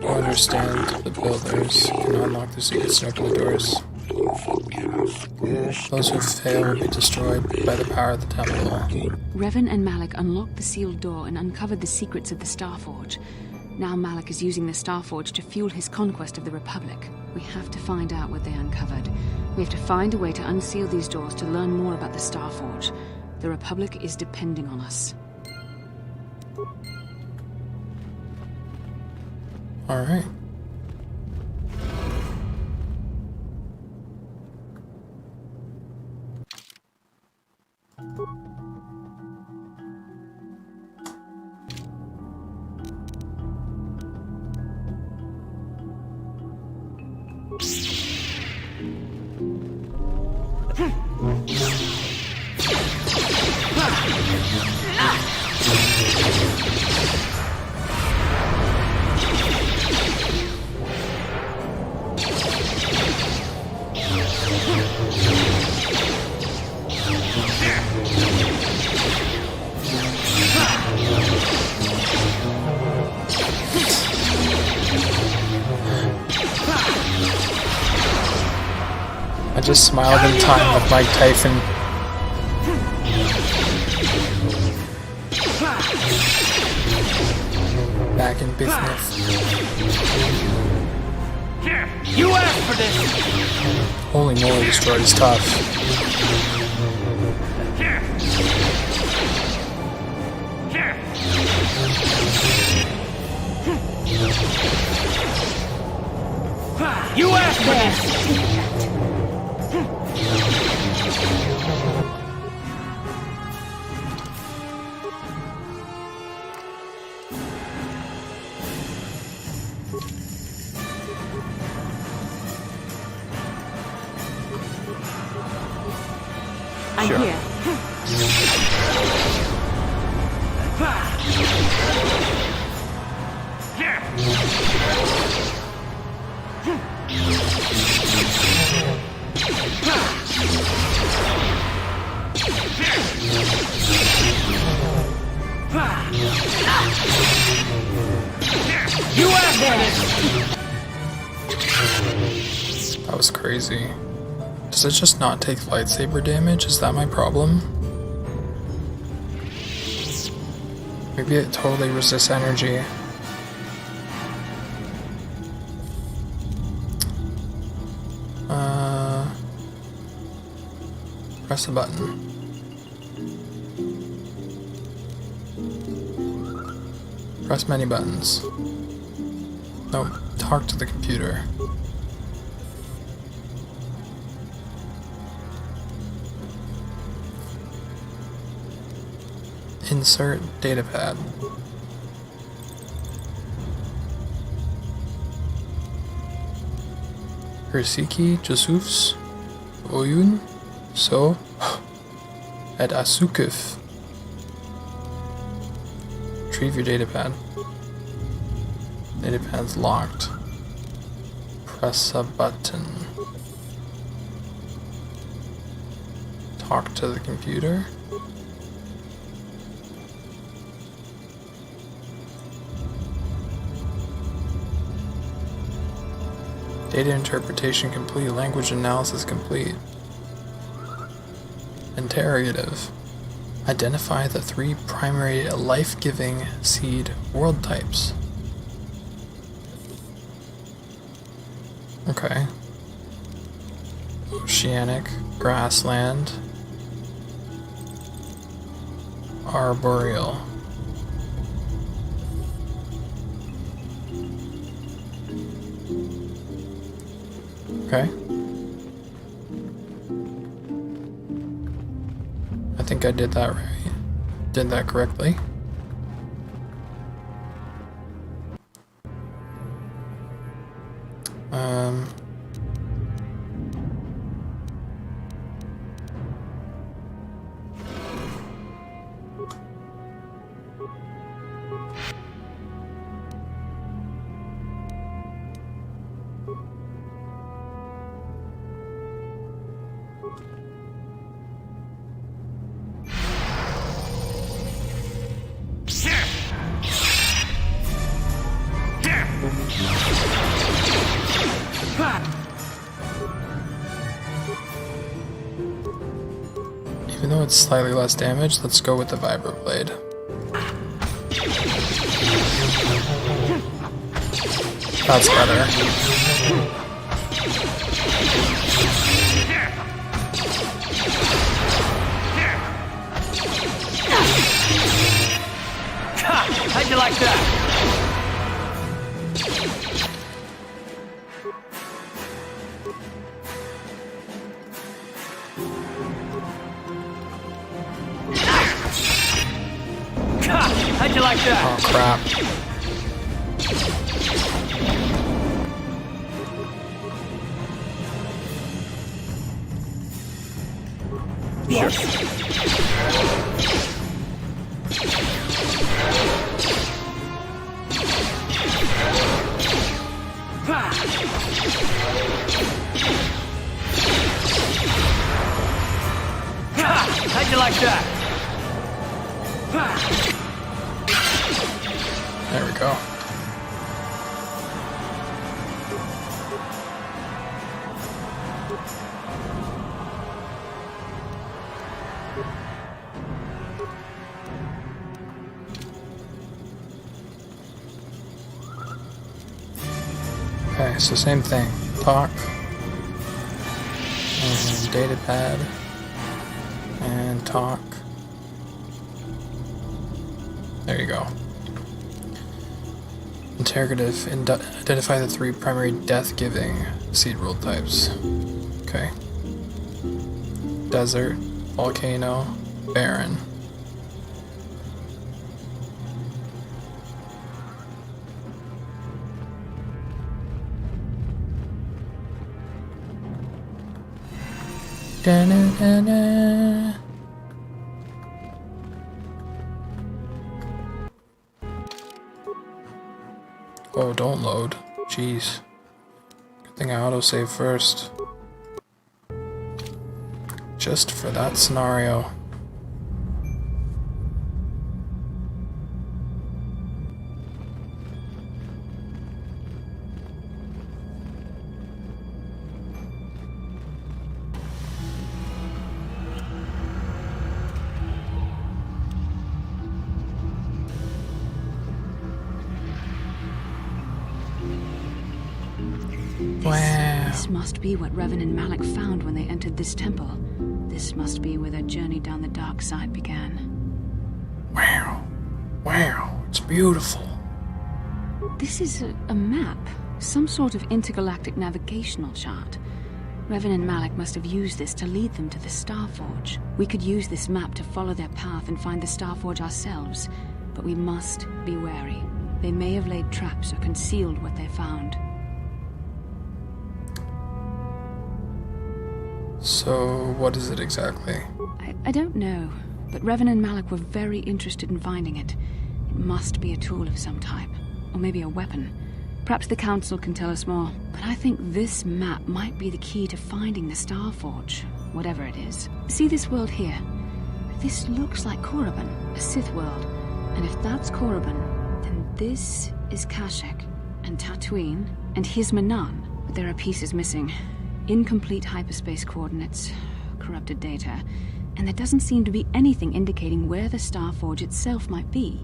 who understand the builders can unlock the secrets and open the doors. Those who fail will be destroyed by the power of the temple. Revan and Malak unlocked the sealed door and uncovered the secrets of the Starforge. Now Malak is using the Starforge to fuel his conquest of the Republic. We have to find out what they uncovered. We have to find a way to unseal these doors to learn more about the Starforge. The Republic is depending on us. Alright. I just smiled in time with Mike Tyson. Back in business. You asked for this! Holy moly, this droid is tough. You asked for this! I'm here. You asked for this! That was crazy. Does it just not take lightsaber damage? Is that my problem? Maybe it totally resists energy. Press a button. Press many buttons. No, talk to the computer. Insert datapad. Persiki Jusufs Oyun So at Asukif. Retrieve your datapad. Datapad's locked. Press a button. Talk to the computer. Data interpretation complete. Language analysis complete. Interrogative. Identify the 3 primary life-giving seed world types. Okay. Oceanic, grassland, arboreal. Okay. I think I did that right. Did that correctly. Even though it's slightly less damage, let's go with the vibroblade. That's better. How'd you like that? How'd you like that? Oh crap. Yes. How'd you like that? There we go. Okay, so same thing. Talk. And data pad. And talk. There you go. Interrogative. Identify the 3 primary death-giving seed world types. Okay. Desert, volcano, barren. Da-na-na-na. Oh, don't load. Jeez. Good thing I autosave first. Just for that scenario. Wow. This must be what Revan and Malak found when they entered this temple. This must be where their journey down the dark side began. Wow. Wow. It's beautiful. This is a map. Some sort of intergalactic navigational chart. Revan and Malak must have used this to lead them to the Starforge. We could use this map to follow their path and find the Starforge ourselves. But we must be wary. They may have laid traps or concealed what they found. So, what is it exactly? I don't know, but Revan and Malak were very interested in finding it. It must be a tool of some type, or maybe a weapon. Perhaps the Council can tell us more, but I think this map might be the key to finding the Starforge, whatever it is. See this world here? This looks like Korriban, a Sith world. And if that's Korriban, then this is Kashyyyk, and Dantooine, and here's Manan. But there are pieces missing. Incomplete hyperspace coordinates, corrupted data, and there doesn't seem to be anything indicating where the Starforge itself might be.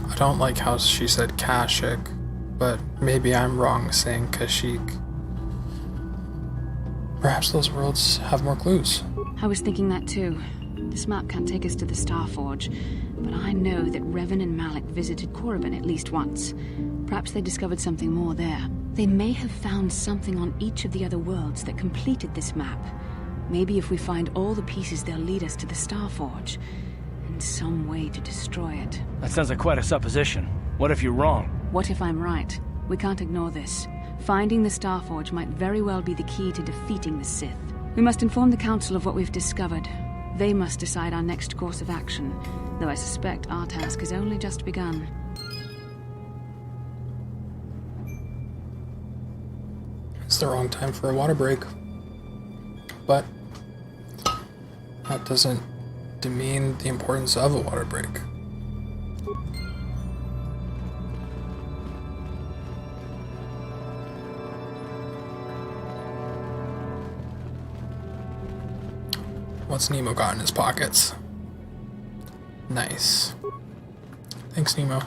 I don't like how she said Kashyyyk, but maybe I'm wrong saying Kashyyyk. Perhaps those worlds have more clues. I was thinking that too. This map can't take us to the Starforge, but I know that Revan and Malak visited Korriban at least once. Perhaps they discovered something more there. They may have found something on each of the other worlds that completed this map. Maybe if we find all the pieces, they'll lead us to the Starforge, and some way to destroy it. That sounds like quite a supposition. What if you're wrong? What if I'm right? We can't ignore this. Finding the Starforge might very well be the key to defeating the Sith. We must inform the Council of what we've discovered. They must decide our next course of action, though I suspect our task has only just begun. It's the wrong time for a water break. But that doesn't demean the importance of a water break. What's Nemo got in his pockets? Nice. Thanks, Nemo.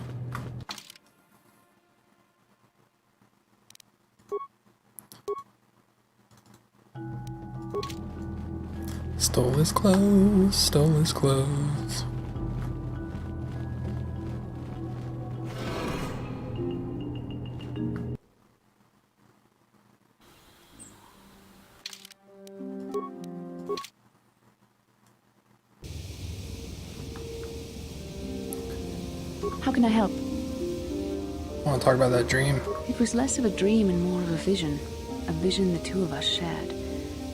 Stole his clothes, stole his clothes. How can I help? I want to talk about that dream. It was less of a dream and more of a vision the two of us shared.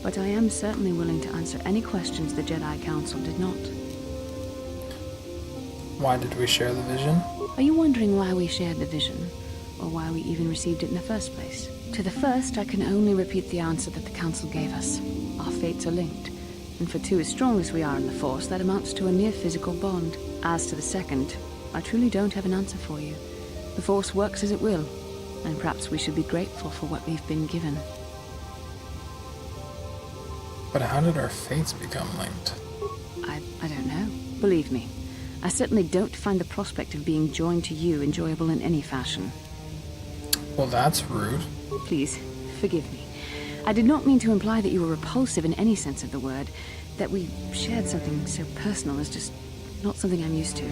But I am certainly willing to answer any questions the Jedi Council did not. Why did we share the vision? Are you wondering why we shared the vision? Or why we even received it in the first place? To the first, I can only repeat the answer that the Council gave us. Our fates are linked. And for two as strong as we are in the Force, that amounts to a near physical bond. As to the second, I truly don't have an answer for you. The Force works as it will, and perhaps we should be grateful for what we've been given. But how did our fates become linked? I don't know. Believe me, I certainly don't find the prospect of being joined to you enjoyable in any fashion. Well, that's rude. Please, forgive me. I did not mean to imply that you were repulsive in any sense of the word. That we shared something so personal is just not something I'm used to.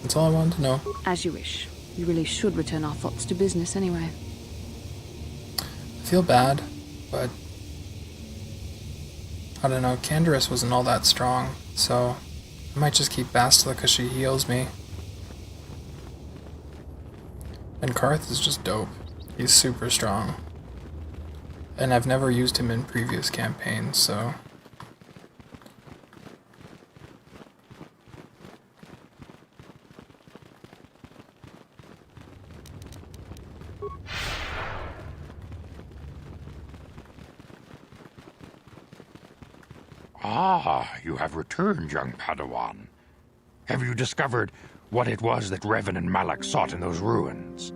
That's all I wanted to know. As you wish. You really should return our thoughts to business anyway. I feel bad, but I don't know, Canderous wasn't all that strong, so I might just keep Bastila because she heals me. And Karth is just dope. He's super strong. And I've never used him in previous campaigns, so... Ah, you have returned, young Padawan. Have you discovered what it was that Revan and Malak sought in those ruins?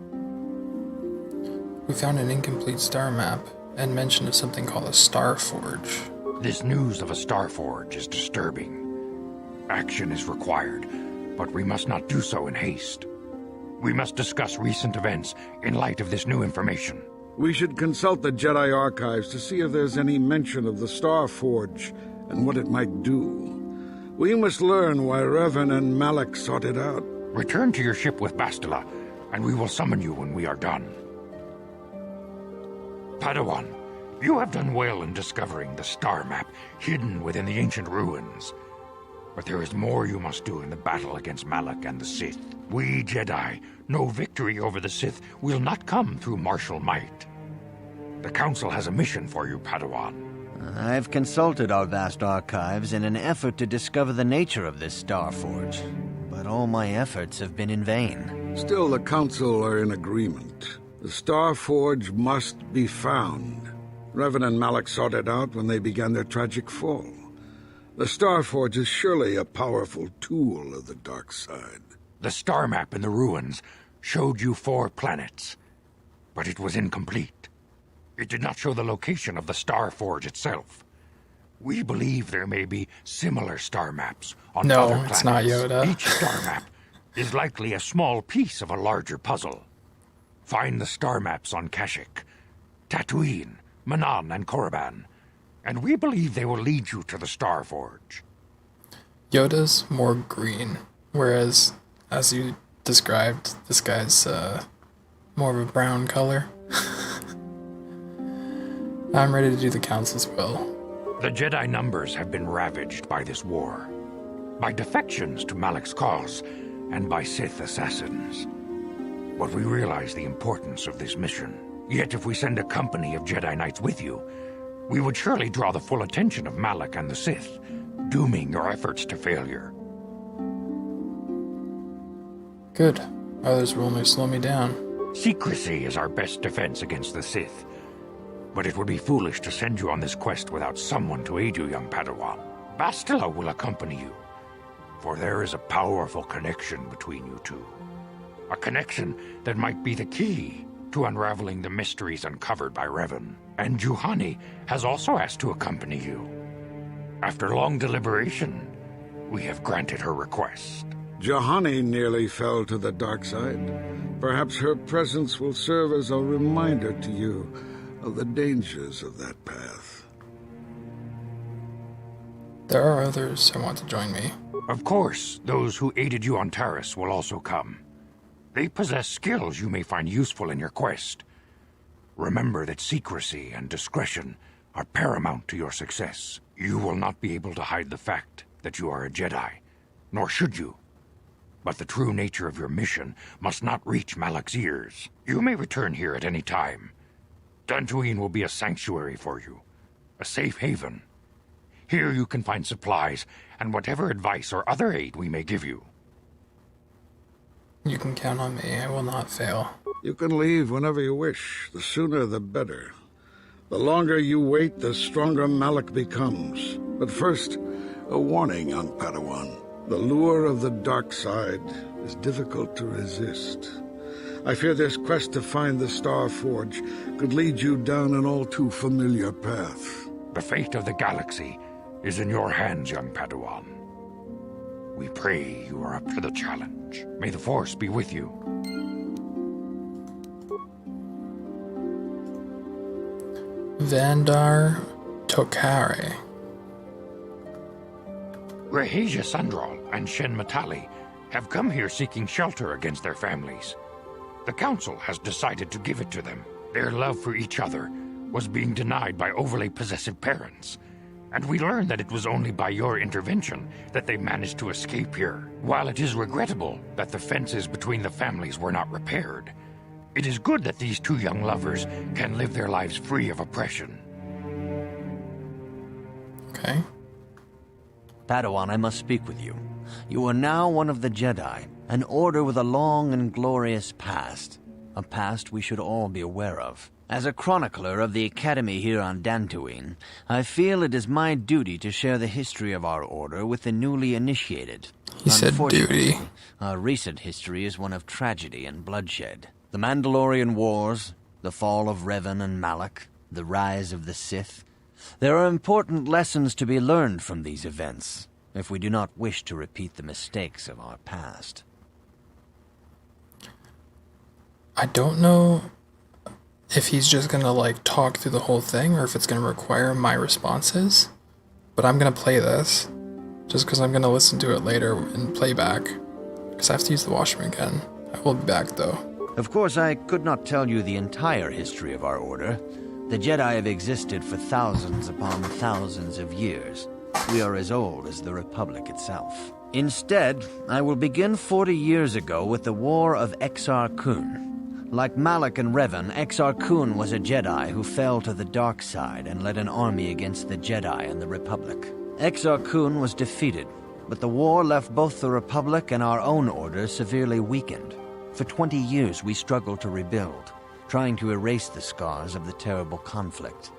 We found an incomplete star map and mention of something called a Star Forge. This news of a Star Forge is disturbing. Action is required, but we must not do so in haste. We must discuss recent events in light of this new information. We should consult the Jedi archives to see if there's any mention of the Star Forge and what it might do. We must learn why Revan and Malak sought it out. Return to your ship with Bastila, and we will summon you when we are done. Padawan, you have done well in discovering the star map hidden within the ancient ruins. But there is more you must do in the battle against Malak and the Sith. We Jedi know victory over the Sith will not come through martial might. The Council has a mission for you, Padawan. I've consulted our vast archives in an effort to discover the nature of this Star Forge, but all my efforts have been in vain. Still, the Council are in agreement. The Star Forge must be found. Revan and Malak sought it out when they began their tragic fall. The Star Forge is surely a powerful tool of the dark side. The star map in the ruins showed you 4 planets, but it was incomplete. It did not show the location of the Star Forge itself. We believe there may be similar star maps on other planets. No, it's not Yoda. Each star map is likely a small piece of a larger puzzle. Find the star maps on Kashyyyk, Dantooine, Manaan, and Korriban, and we believe they will lead you to the Star Forge. Yoda's more green, whereas, as you described, this guy's more of a brown color. I'm ready to do the Council's will. The Jedi numbers have been ravaged by this war, by defections to Malak's cause, and by Sith assassins. But we realize the importance of this mission. Yet if we send a company of Jedi Knights with you, we would surely draw the full attention of Malak and the Sith, dooming your efforts to failure. Good. Others will only slow me down. Secrecy is our best defense against the Sith. But it would be foolish to send you on this quest without someone to aid you, young Padawan. Bastila will accompany you, for there is a powerful connection between you two. A connection that might be the key to unraveling the mysteries uncovered by Revan. And Juhani has also asked to accompany you. After long deliberation, we have granted her request. Juhani nearly fell to the dark side. Perhaps her presence will serve as a reminder to you of the dangers of that path. There are others who want to join me. Of course, those who aided you on Taris will also come. They possess skills you may find useful in your quest. Remember that secrecy and discretion are paramount to your success. You will not be able to hide the fact that you are a Jedi, nor should you. But the true nature of your mission must not reach Malak's ears. You may return here at any time. Dantooine will be a sanctuary for you, a safe haven. Here you can find supplies and whatever advice or other aid we may give you. You can count on me. I will not fail. You can leave whenever you wish. The sooner the better. The longer you wait, the stronger Malak becomes. But first, a warning, young Padawan. The lure of the dark side is difficult to resist. I fear this quest to find the Star Forge could lead you down an all too familiar path. The fate of the galaxy is in your hands, young Padawan. We pray you are up to the challenge. May the Force be with you. Vandar Tokare. Rahasia Sandral and Shen Matali have come here seeking shelter against their families. The Council has decided to give it to them. Their love for each other was being denied by overly possessive parents, and we learned that it was only by your intervention that they managed to escape here. While it is regrettable that the fences between the families were not repaired, it is good that these two young lovers can live their lives free of oppression. Okay. Padawan, I must speak with you. You are now one of the Jedi, an order with a long and glorious past. A past we should all be aware of. As a chronicler of the Academy here on Dantooine, I feel it is my duty to share the history of our order with the newly initiated. He said duty. Our recent history is one of tragedy and bloodshed. The Mandalorian Wars, the fall of Revan and Malak, the rise of the Sith. There are important lessons to be learned from these events, if we do not wish to repeat the mistakes of our past. I don't know if he's just gonna like talk through the whole thing or if it's gonna require my responses, but I'm gonna play this just because I'm gonna listen to it later in playback because I have to use the washroom again. I will be back though. Of course, I could not tell you the entire history of our order. The Jedi have existed for thousands upon thousands of years. We are as old as the Republic itself. Instead, I will begin 40 years ago with the War of Exar Kun. Like Malak and Revan, Exar Kun was a Jedi who fell to the dark side and led an army against the Jedi and the Republic. Exar Kun was defeated, but the war left both the Republic and our own order severely weakened. For 20 years we struggled to rebuild, trying to erase the scars of the terrible conflict.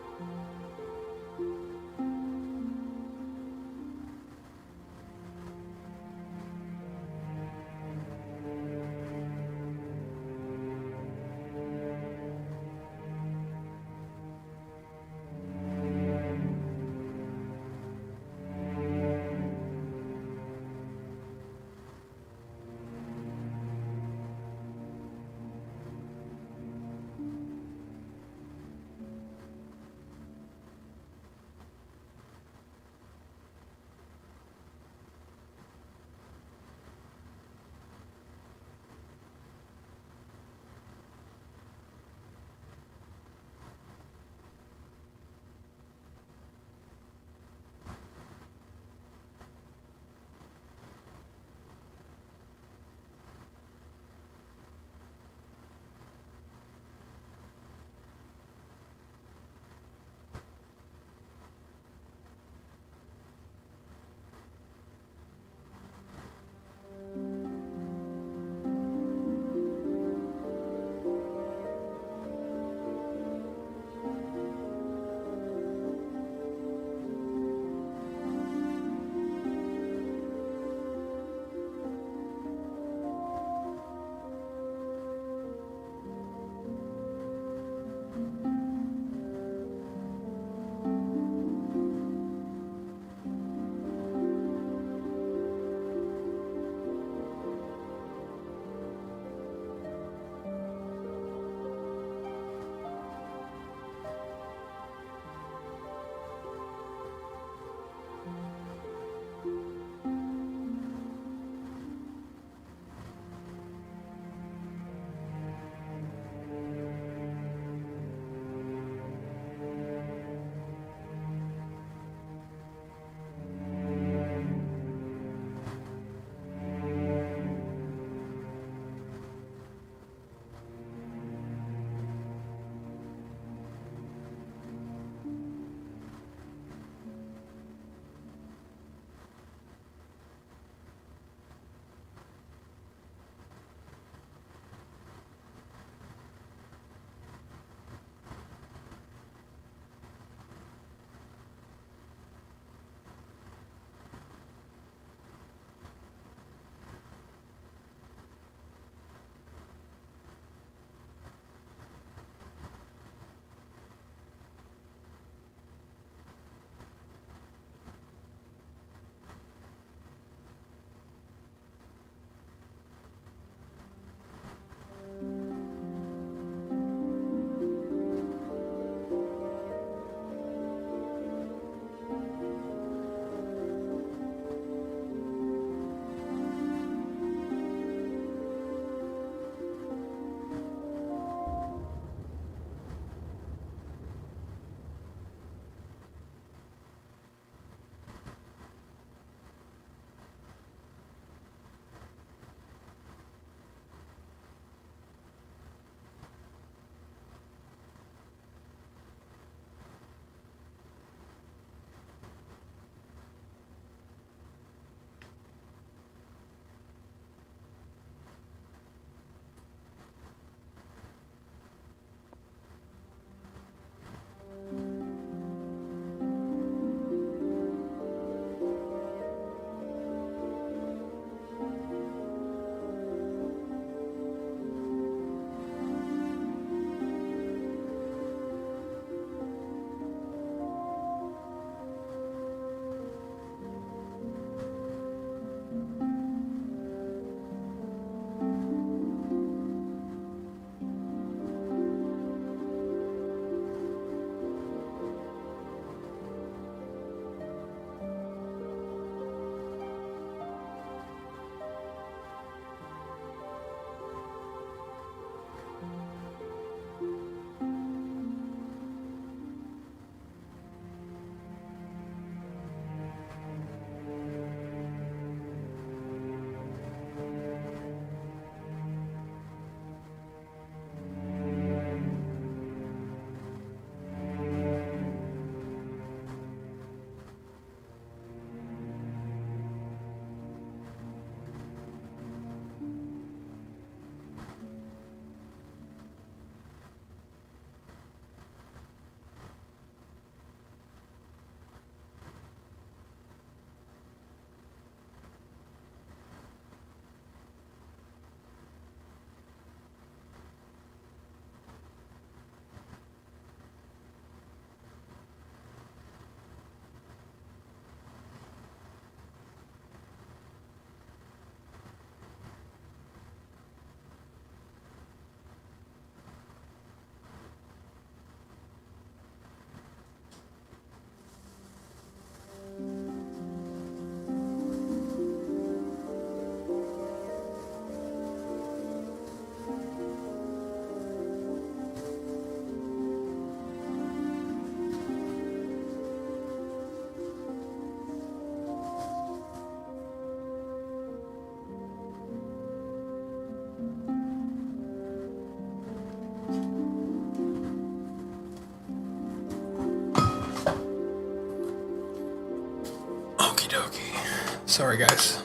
Sorry, guys.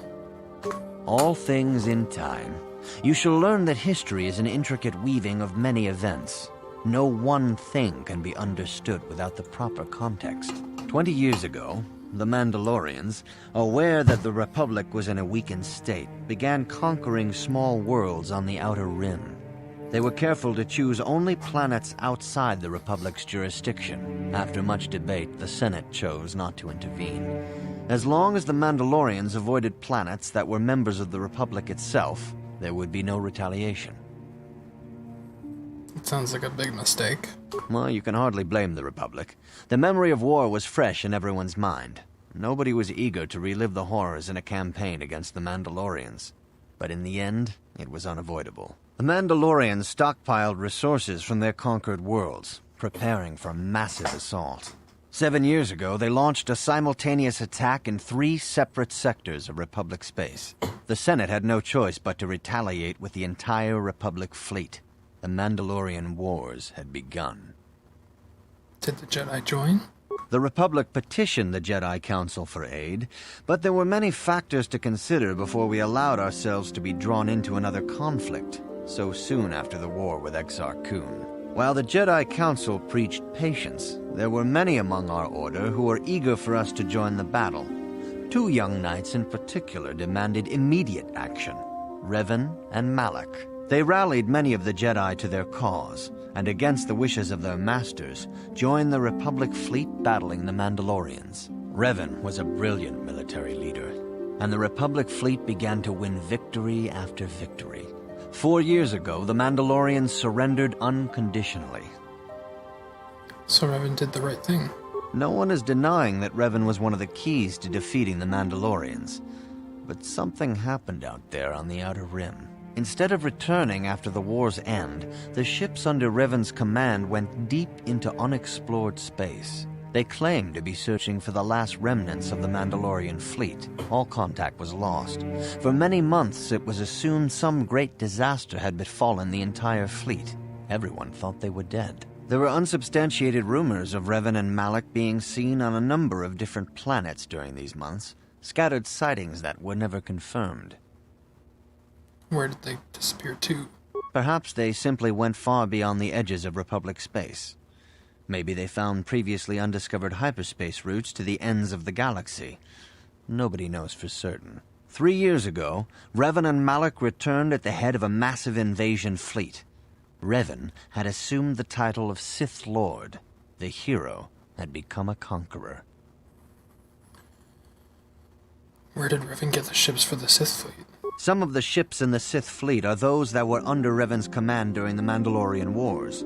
All things in time. You shall learn that history is an intricate weaving of many events. No one thing can be understood without the proper context. 20 years ago, the Mandalorians, aware that the Republic was in a weakened state, began conquering small worlds on the Outer Rim. They were careful to choose only planets outside the Republic's jurisdiction. After much debate, the Senate chose not to intervene. As long as the Mandalorians avoided planets that were members of the Republic itself, there would be no retaliation. It sounds like a big mistake. Well, you can hardly blame the Republic. The memory of war was fresh in everyone's mind. Nobody was eager to relive the horrors in a campaign against the Mandalorians. But in the end, it was unavoidable. The Mandalorians stockpiled resources from their conquered worlds, preparing for a massive assault. 7 years ago, they launched a simultaneous attack in 3 separate sectors of Republic space. The Senate had no choice but to retaliate with the entire Republic fleet. The Mandalorian Wars had begun. Did the Jedi join? The Republic petitioned the Jedi Council for aid, but there were many factors to consider before we allowed ourselves to be drawn into another conflict, so soon after the war with Exar Kun. While the Jedi Council preached patience, there were many among our order who were eager for us to join the battle. 2 young knights in particular demanded immediate action, Revan and Malak. They rallied many of the Jedi to their cause, and against the wishes of their masters, joined the Republic fleet battling the Mandalorians. Revan was a brilliant military leader, and the Republic fleet began to win victory after victory. 4 years ago, the Mandalorians surrendered unconditionally. So Revan did the right thing. No one is denying that Revan was one of the keys to defeating the Mandalorians. But something happened out there on the Outer Rim. Instead of returning after the war's end, the ships under Revan's command went deep into unexplored space. They claimed to be searching for the last remnants of the Mandalorian fleet. All contact was lost. For many months, it was assumed some great disaster had befallen the entire fleet. Everyone thought they were dead. There were unsubstantiated rumors of Revan and Malak being seen on a number of different planets during these months, scattered sightings that were never confirmed. Where did they disappear to? Perhaps they simply went far beyond the edges of Republic space. Maybe they found previously undiscovered hyperspace routes to the ends of the galaxy. Nobody knows for certain. 3 years ago, Revan and Malak returned at the head of a massive invasion fleet. Revan had assumed the title of Sith Lord. The hero had become a conqueror. Where did Revan get the ships for the Sith fleet? Some of the ships in the Sith fleet are those that were under Revan's command during the Mandalorian Wars.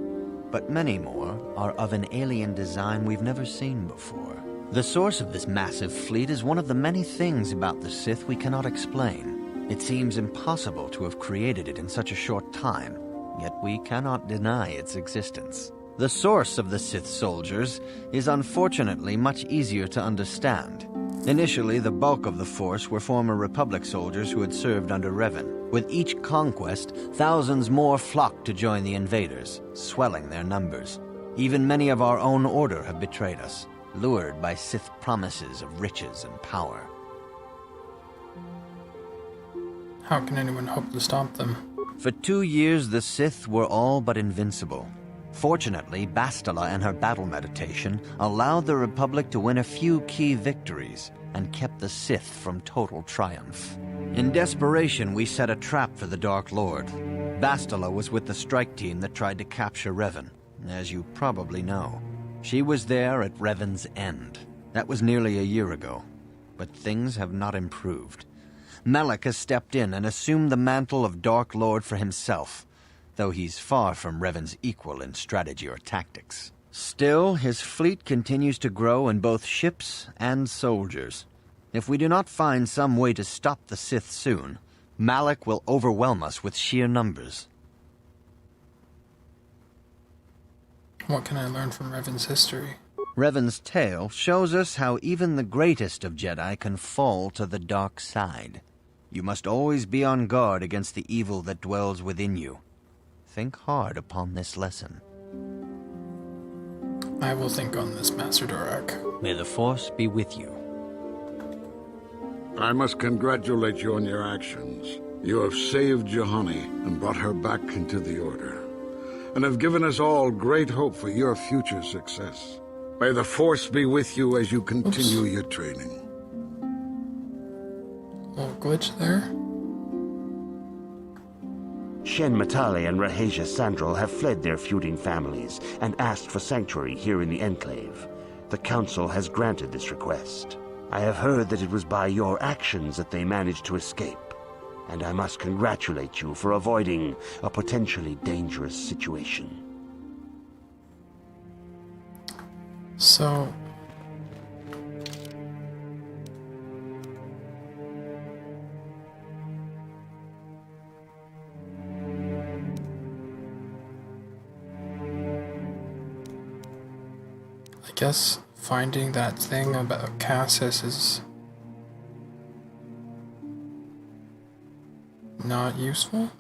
But many more are of an alien design we've never seen before. The source of this massive fleet is one of the many things about the Sith we cannot explain. It seems impossible to have created it in such a short time, yet we cannot deny its existence. The source of the Sith soldiers is unfortunately much easier to understand. Initially, the bulk of the force were former Republic soldiers who had served under Revan. With each conquest, thousands more flocked to join the invaders, swelling their numbers. Even many of our own order have betrayed us, lured by Sith promises of riches and power. How can anyone hope to stop them? For 2 years, the Sith were all but invincible. Fortunately, Bastila and her battle meditation allowed the Republic to win a few key victories and kept the Sith from total triumph. In desperation, we set a trap for the Dark Lord. Bastila was with the strike team that tried to capture Revan, as you probably know. She was there at Revan's end. That was nearly a year ago, but things have not improved. Malak has stepped in and assumed the mantle of Dark Lord for himself, though he's far from Revan's equal in strategy or tactics. Still, his fleet continues to grow in both ships and soldiers. If we do not find some way to stop the Sith soon, Malak will overwhelm us with sheer numbers. What can I learn from Revan's history? Revan's tale shows us how even the greatest of Jedi can fall to the dark side. You must always be on guard against the evil that dwells within you. Think hard upon this lesson. I will think on this, Master Dorak. May the Force be with you. I must congratulate you on your actions. You have saved Juhani and brought her back into the Order, and have given us all great hope for your future success. May the Force be with you as you continue your training. Little glitch there. Shen Matale and Rahesia Sandral have fled their feuding families and asked for sanctuary here in the Enclave. The Council has granted this request. I have heard that it was by your actions that they managed to escape, and I must congratulate you for avoiding a potentially dangerous situation. So... I guess finding that thing about Cassis is not useful?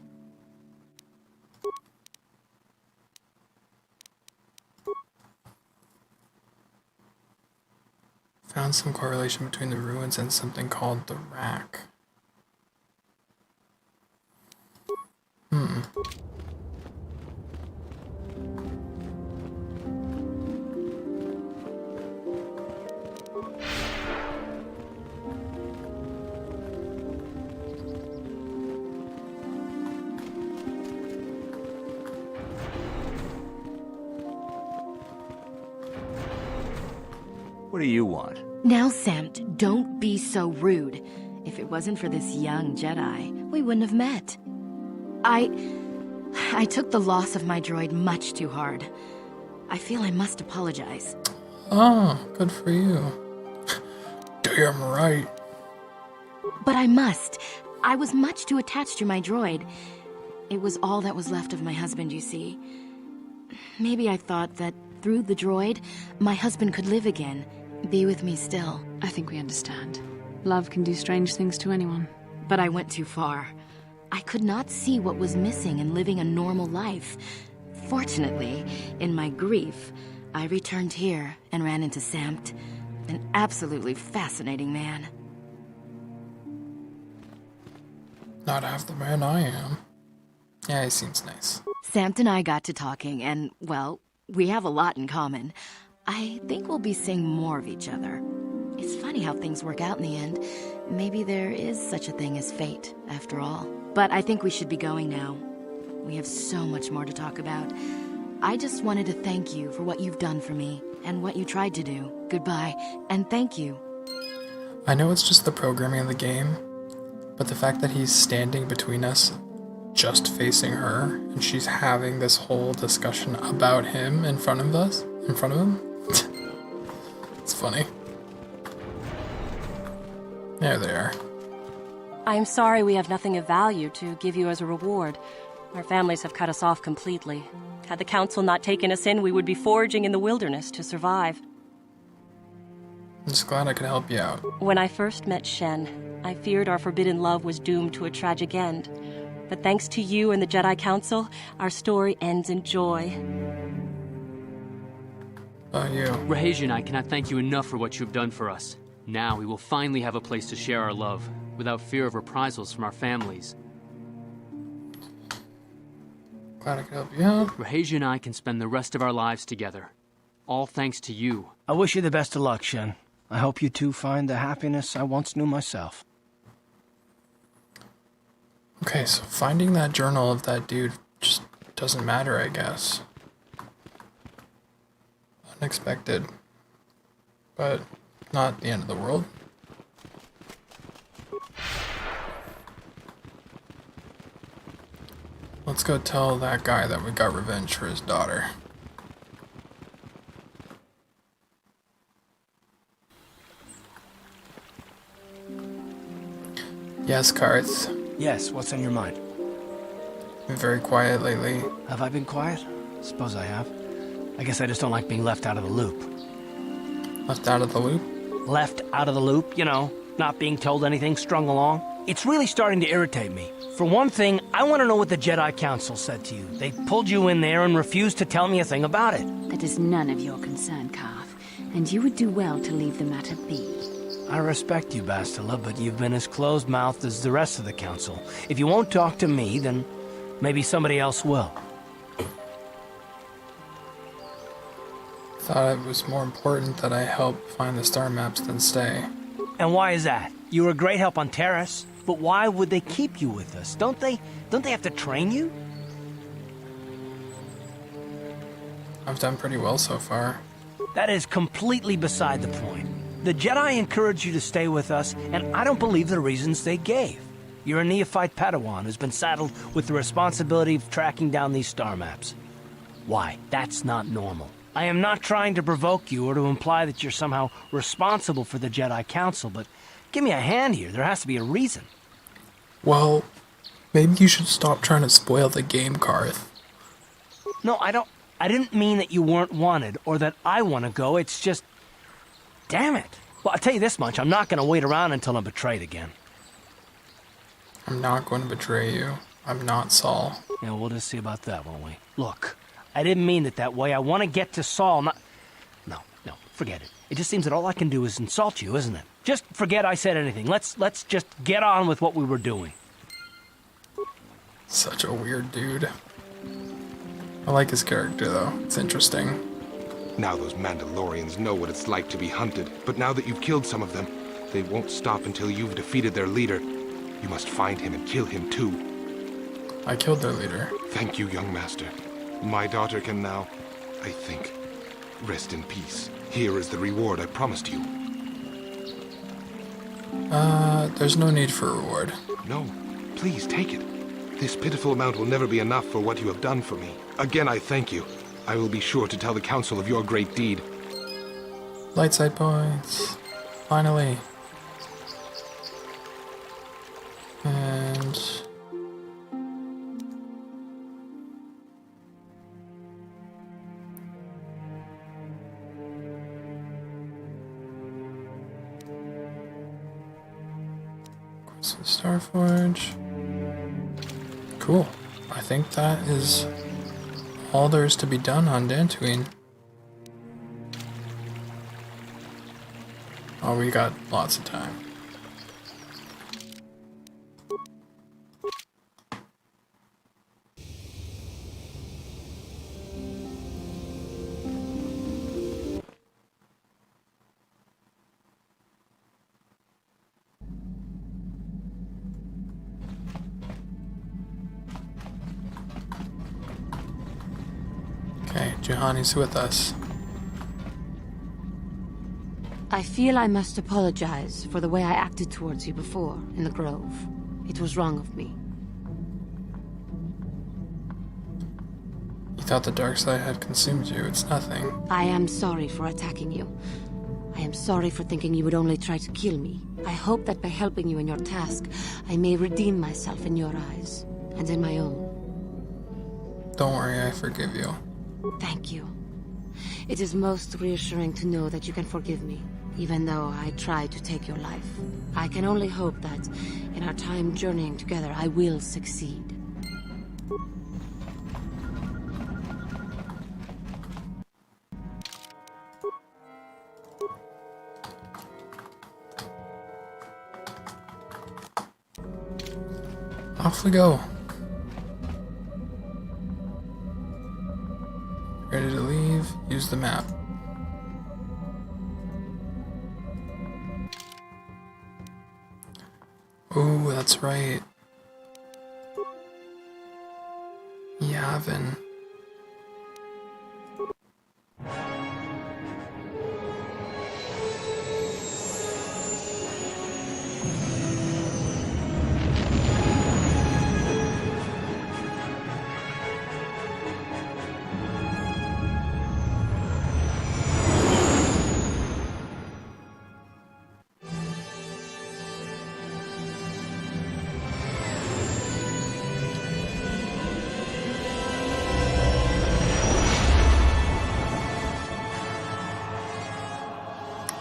Found some correlation between the ruins and something called the Rack. What do you want? Now, Samt, don't be so rude. If it wasn't for this young Jedi, we wouldn't have met. I took the loss of my droid much too hard. I feel I must apologize. Oh, good for you. Damn right. But I must. I was much too attached to my droid. It was all that was left of my husband, you see. Maybe I thought that through the droid, my husband could live again, be with me still. I think we understand. Love can do strange things to anyone. But I went too far. I could not see what was missing in living a normal life. Fortunately, in my grief, I returned here and ran into Samt, an absolutely fascinating man. Not half the man I am. Yeah, he seems nice. Samt and I got to talking, and, well, we have a lot in common. I think we'll be seeing more of each other. It's funny how things work out in the end. Maybe there is such a thing as fate, after all. But I think we should be going now. We have so much more to talk about. I just wanted to thank you for what you've done for me, and what you tried to do. Goodbye, and thank you. I know it's just the programming of the game, but the fact that he's standing between us, just facing her, and she's having this whole discussion about him in front of us, it's funny. There they are. I'm sorry we have nothing of value to give you as a reward. Our families have cut us off completely. Had the Council not taken us in, we would be foraging in the wilderness to survive. I'm just glad I could help you out. When I first met Shen, I feared our forbidden love was doomed to a tragic end. But thanks to you and the Jedi Council, our story ends in joy. You. Rahesia and I cannot thank you enough for what you have done for us. Now we will finally have a place to share our love, without fear of reprisals from our families. Glad I could help you out. Rahesia and I can spend the rest of our lives together. All thanks to you. I wish you the best of luck, Shen. I hope you two find the happiness I once knew myself. Okay, so finding that journal of that dude just doesn't matter, I guess. Unexpected. But not the end of the world. Let's go tell that guy that we got revenge for his daughter. Yes, Karth. Yes, what's on your mind? Been very quiet lately. Have I been quiet? Suppose I have. I guess I just don't like being left out of the loop. Left out of the loop? Left out of the loop, you know, not being told anything, strung along. It's really starting to irritate me. For one thing, I want to know what the Jedi Council said to you. They pulled you in there and refused to tell me a thing about it. That is none of your concern, Karth, and you would do well to leave the matter be. I respect you, Bastila, but you've been as closed-mouthed as the rest of the council. If you won't talk to me, then maybe somebody else will. Thought it was more important that I help find the star maps than stay. And why is that? You were a great help on Terrace, but why would they keep you with us? Don't they have to train you? I've done pretty well so far. That is completely beside the point. The Jedi encouraged you to stay with us, and I don't believe the reasons they gave. You're a neophyte Padawan who's been saddled with the responsibility of tracking down these star maps. Why? That's not normal. I am not trying to provoke you or to imply that you're somehow responsible for the Jedi Council, but give me a hand here. There has to be a reason. Well, maybe you should stop trying to spoil the game, Karth. No, I didn't mean that you weren't wanted or that I want to go. It's just... Damn it. Well, I'll tell you this much. I'm not going to wait around until I'm betrayed again. I'm not going to betray you. I'm not Saul. Yeah, we'll just see about that, won't we? Look, I didn't mean it that way. I want to get to Saul, not... No, forget it. It just seems that all I can do is insult you, isn't it? Just forget I said anything. Let's just get on with what we were doing. Such a weird dude. I like his character, though. It's interesting. Now those Mandalorians know what it's like to be hunted, but now that you've killed some of them, they won't stop until you've defeated their leader. You must find him and kill him too. I killed their leader. Thank you, young master. My daughter can now, I think, rest in peace. Here is the reward I promised you. There's no need for a reward. No, please take it. This pitiful amount will never be enough for what you have done for me. Again, I thank you. I will be sure to tell the council of your great deed. Light side points. Finally. And... Starforge. Cool. I think that is all there is to be done on Dantooine. Oh, we got lots of time. Okay, Juhani's with us. I feel I must apologize for the way I acted towards you before, in the Grove. It was wrong of me. You thought the dark side had consumed you. It's nothing. I am sorry for attacking you. I am sorry for thinking you would only try to kill me. I hope that by helping you in your task, I may redeem myself in your eyes, and in my own. Don't worry, I forgive you. Thank you. It is most reassuring to know that you can forgive me, even though I tried to take your life. I can only hope that, in our time journeying together, I will succeed. Off we go. Ready to leave? Use the map. Oh, that's right. Yavin.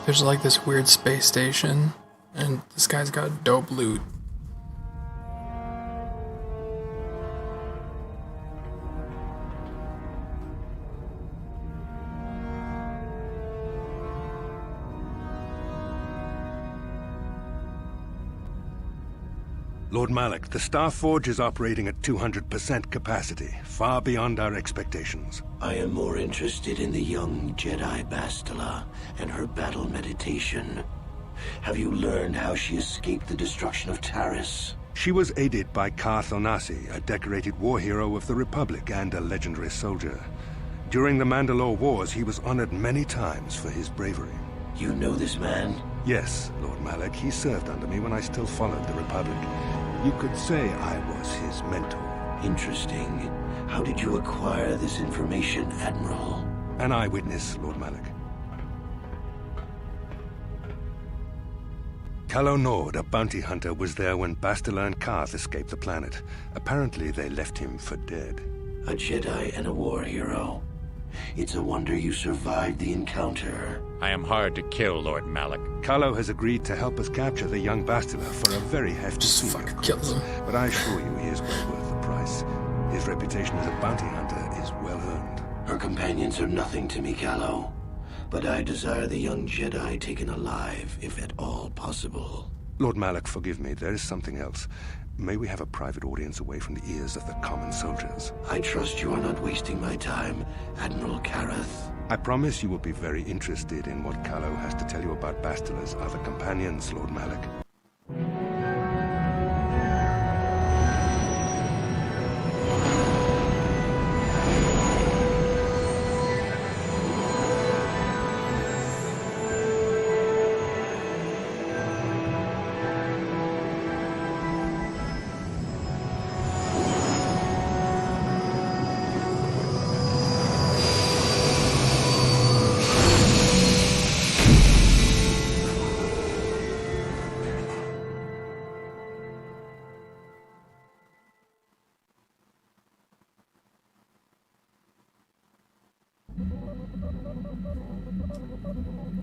There's like this weird space station, and this guy's got dope loot. Lord Malak, the Star Forge is operating at 200% capacity, far beyond our expectations. I am more interested in the young Jedi Bastila and her battle meditation. Have you learned how she escaped the destruction of Taris? She was aided by Karth Onasi, a decorated war hero of the Republic and a legendary soldier. During the Mandalore Wars, he was honored many times for his bravery. You know this man? Yes, Lord Malak. He served under me when I still followed the Republic. You could say I was his mentor. Interesting. How did you acquire this information, Admiral? An eyewitness, Lord Malak. Calo Nord, a bounty hunter, was there when Bastila and Karth escaped the planet. Apparently, they left him for dead. A Jedi and a war hero. It's a wonder you survived the encounter. I am hard to kill, Lord Malak. Calo has agreed to help us capture the young Bastila for a very hefty fee, of course. But I assure you, he is well worth the price. His reputation as a bounty hunter is well earned. Her companions are nothing to me, Calo. But I desire the young Jedi taken alive, if at all possible. Lord Malak, forgive me. There is something else. May we have a private audience away from the ears of the common soldiers? I trust you are not wasting my time, Admiral Karath. I promise you will be very interested in what Calo has to tell you about Bastila's other companions, Lord Malak.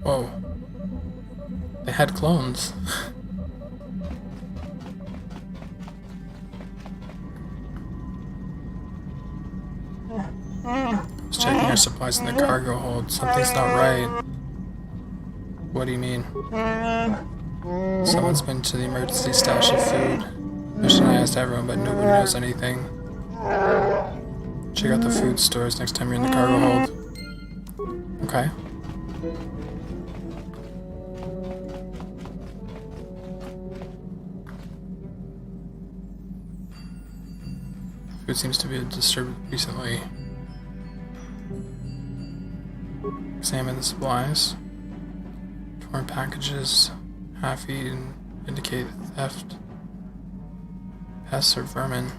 Whoa. They had clones. I was checking our supplies in the cargo hold. Something's not right. What do you mean? Someone's been to the emergency stash of food. Mission I asked everyone, but nobody knows anything. Check out the food stores next time you're in the cargo hold. Okay. Food seems to be disturbed recently. Examine the supplies. Torn packages, half-eaten, indicate theft. Pests or vermin.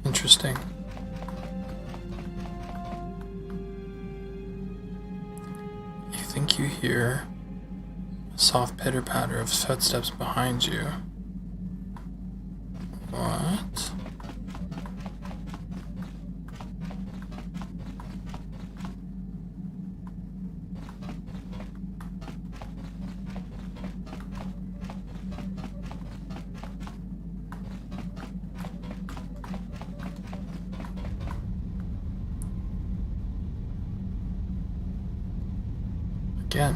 Interesting. You think you hear a soft pitter-patter of footsteps behind you. What? Again.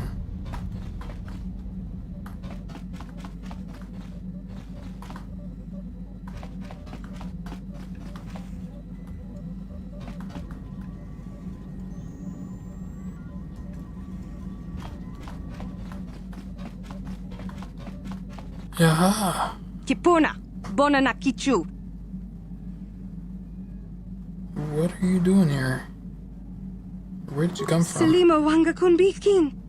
Yaha. Kipuna, bona na kichu. What are you doing here? Where did you come from? Salima wanga kunbikin.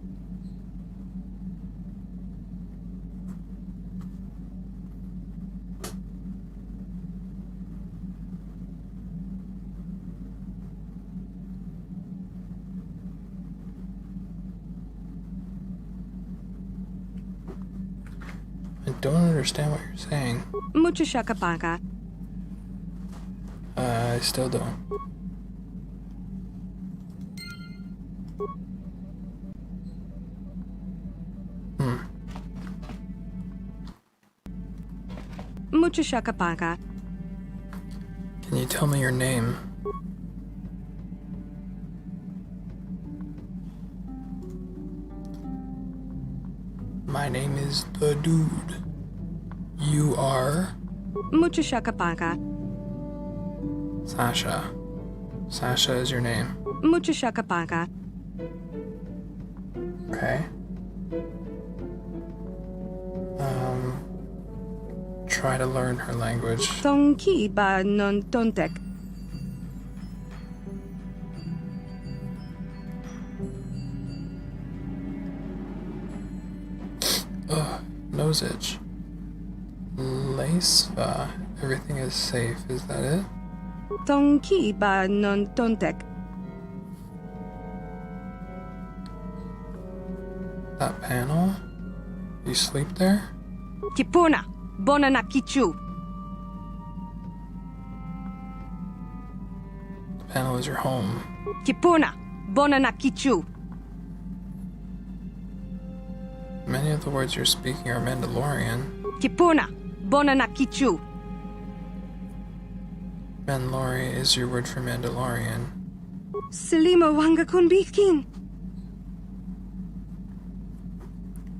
I don't understand what you're saying. Mucho shakapanga. I still don't. Mucha shakapaka. Can you tell me your name? My name is the Dude. You are? Mucha shakapaka. Sasha. Sasha is your name. Mucha shakapaka. Okay. Try to learn her language. Tonki ba non tontek. Ugh, nose itch. Lace, everything is safe, is that it? Tonki ba non tontek. That panel? You sleep there? Kipuna, bona na kichu. The panel is your home. Kipuna, bona na kichu. Many of the words you're speaking are Mandalorian. Kipuna, bona na kichu. Mandalori is your word for Mandalorian. Selima wanga kunbikin.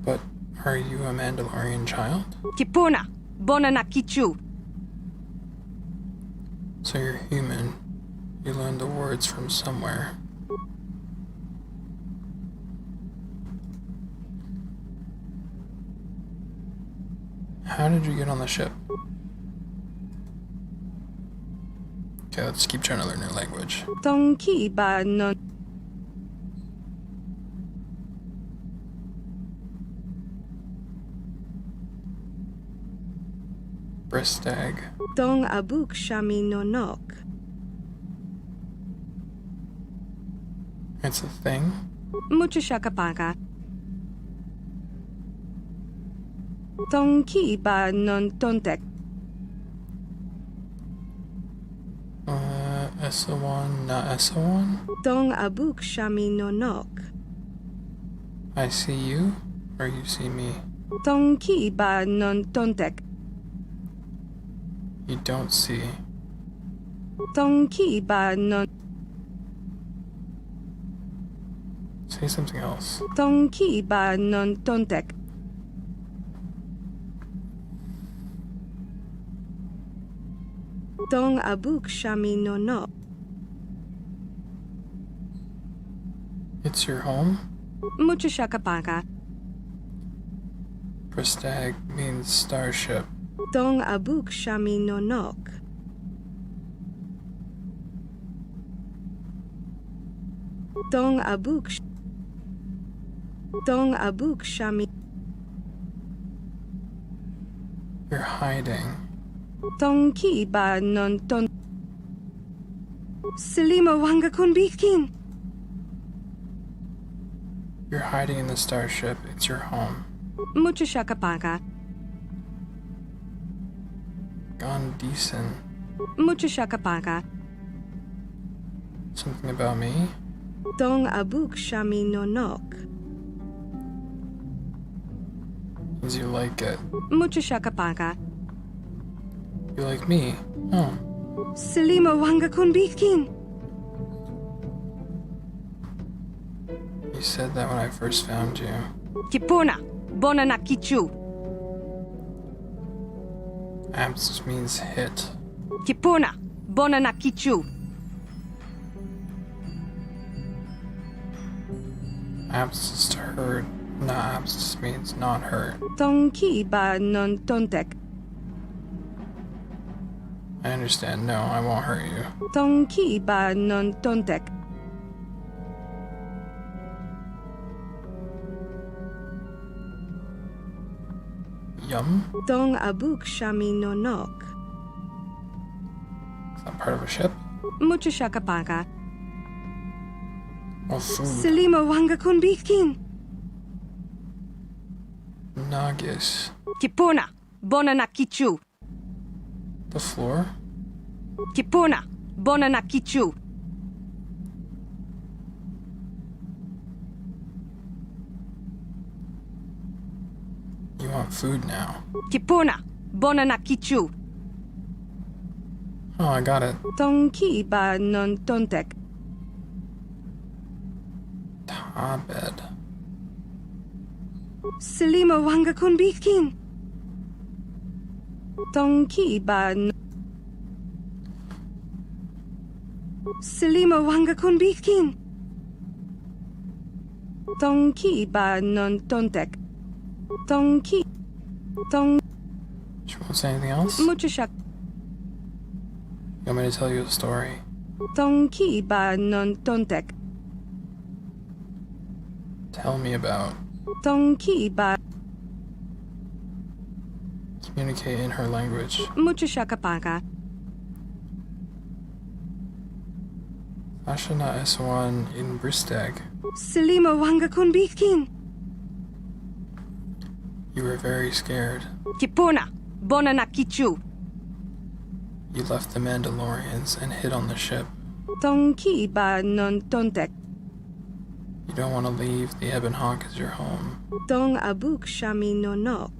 But are you a Mandalorian child? Kipuna, bona na kichu. So you're human. You learned the words from somewhere. How did you get on the ship? Okay, let's keep trying to learn your language. Tonki ba non. Bristag. Tong abuk shami nonok. It's a thing? Mucha shakapaka. Tonki ba non tontek. Esawan, not Esawan? Tong abuk shami nonok. I see you, or you see me? Tonki ba non tontek. You don't see. Tonki ba non. Say something else. Tonki ba non tontek. Tong abuk shami nonok. It's your home? Mucha shakapaka. Bristag means starship. Tong abuk shami nonok. Tong abuk. Tong abuk shami. You're hiding. Tonki ba non ton. Selima wanga kunbikin. You're hiding in the starship. It's your home. Mucha shakapaka. Gone decent. Mucha shakapaka. Something about me? Tong abuk shami nonok. Means you like it. Mucha shakapaka. You like me? Oh. Selima wanga kunbikin. You said that when I first found you. Kipuna, bona na kichu. Abs means hit. Kipuna, bona na kichu. Abs is to hurt. Not abs just means not hurt. Tonki ba non tontek. I understand. No, I won't hurt you. Tonki ba non tontek. Yum? Tong abuk shami nonok. Is that part of a ship? Mucha shakapaka. Oh, food. Selima wanga kunbikin. Nagis. Kipuna, bona na kichu. The floor? Kipuna, bona na kichu. You want food now. Kipuna, Bonanakichu. Oh, I got it. Tonki ba non tontek. Tabed. Selima wanga kunbikin. Tonki ba Selima wanga kunbikin. Tonki ba non tontek. Tonki. Tong. She won't say anything else? Muchashak. You want me to tell you a story? Tonki ba non tontek. Tell me about. Tonki ba. Communicate in her language. Muchashakapaka. Ashana S1 in Bristag. Selima wanga kunbikin. You were very scared. Kipuna. Bonanakichu. You left the Mandalorians and hid on the ship. Tonki ba non tontek. You don't want to leave the Ebon Hawk as your home. Tong abuk shami nonok.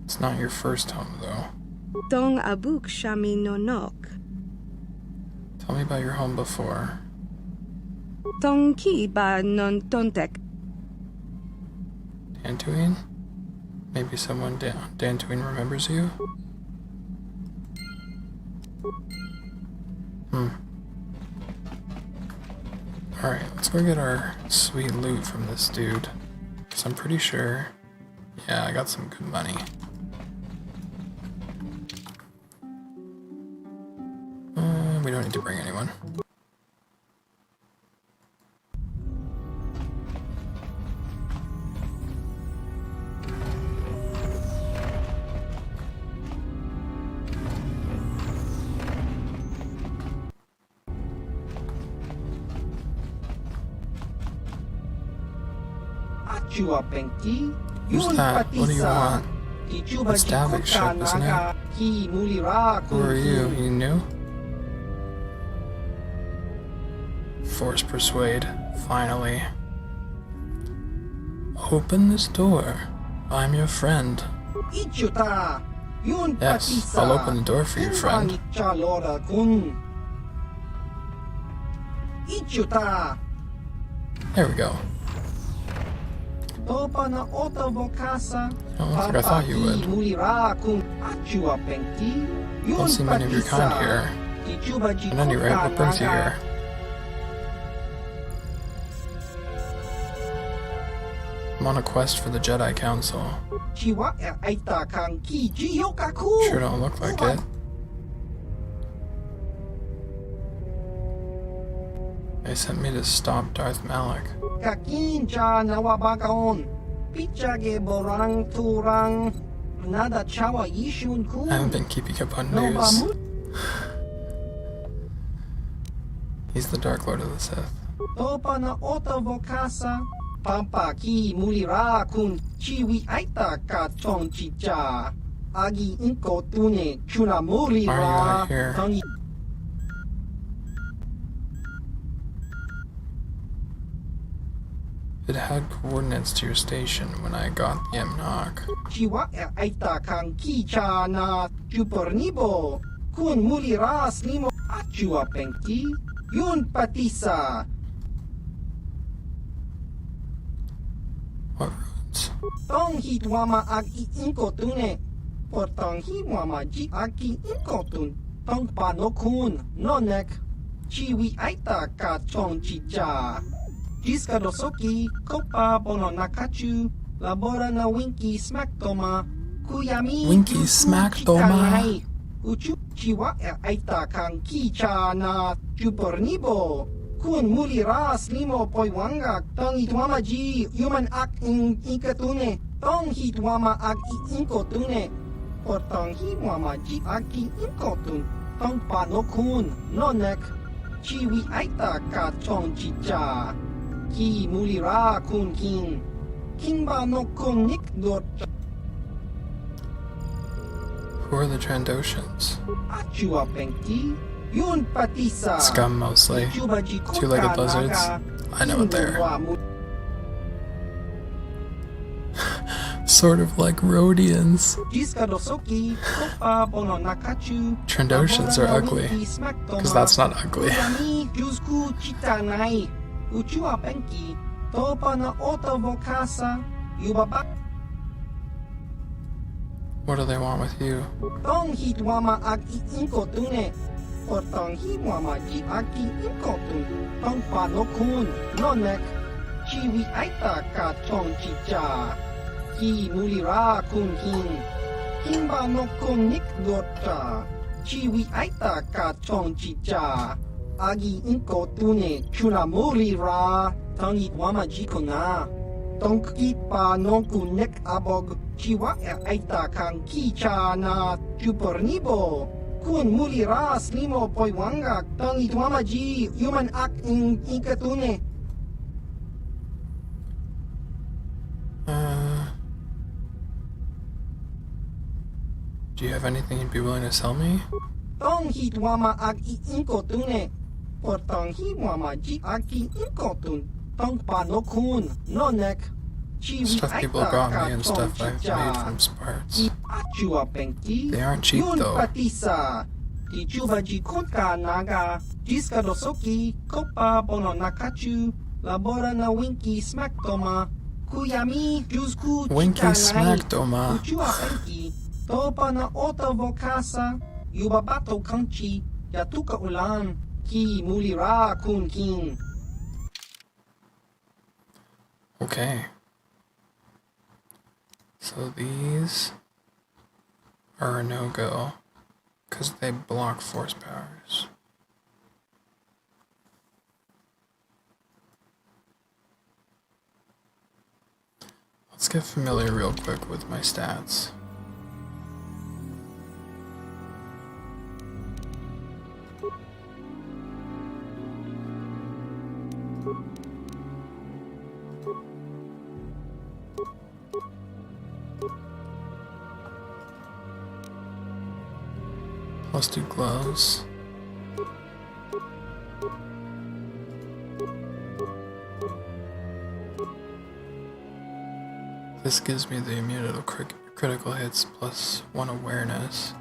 It's not your first home, though. Tong abuk shami nonok. Tell me about your home before. Tonki ba non tontek. Dantooine? Maybe someone Dantooine remembers you? Alright, let's go get our sweet loot from this dude. Because I'm pretty sure... Yeah, I got some good money. We don't need to bring anyone. Who's that? What do you want? It's Davik's ship, isn't it? Who are you? You new? Force persuade. Finally. Open this door. I'm your friend. Yes, I'll open the door for you, friend. There we go. Oh, like I thought you would. Don't see many of your kind here. At any rate, what brings you here? I'm on a quest for the Jedi Council. Sure don't look like it. They sent me to stop Darth Malak. I haven't been keeping up on news. He's the Dark Lord of the Sith. Are you out here? It had coordinates to your station when I got the Mnock. What roads? Jiskadosoki, Kopa Bononakachu, Labora na Winky Smaktoma, Kuyami, Winky Smaktoma. Uchu Chiwa Aita Kang Kicha na Chupornibo, Kun Mulira Slimo Poiwanga, Tong Hitwamaji, Human Ak in Ikatune, Tong Hitwama Ak Inkotune, or Tong Hitwamaji Aki Inkotun, Tong Panokun, Nonek, Chiwi Aita Ka Chong Chicha. Ki mulira kun king. King ba no kun nik dot. Who are the Trandoshans? Achua Penki. Yun patisa. Scum mostly. Two-legged lizards. I know what they're. Sort of like Rhodians. Trandoshans are ugly. Because that's not ugly. What do they want with you? Ki mulira kun hin. Himba no kun nik dota. Chiwi aita ka chong chicha. Agi inko tune chula mulira. Tangit wama jikona. Tonk ipa no kun nek abog. Chiwa aita kang kicha na chupornibo. Kun mulira slimo poiwanga. Tangit wama ji human ak in ikatune. Do you have anything you'd be willing to sell me? Tong hit wama ag inko tune. Por tong hi wama ji aki inko tun. Tong pa no kun, no nek. Stuff people brought me and stuff I've made from parts. They aren't cheap though. Tichuba ji kotka naga. Jiska dosoki, kopa bono nakachu. Labora na winky smack toma. Kuyami, jusku Winky smack toma. Topa na ota vokasa, yubabato kanchi, yatuka ulan, ki mulira kun king. Okay. So these are a no-go, because they block force powers. Let's get familiar real quick with my stats. Let's do gloves. This gives me the immunity to critical hits plus 1 awareness.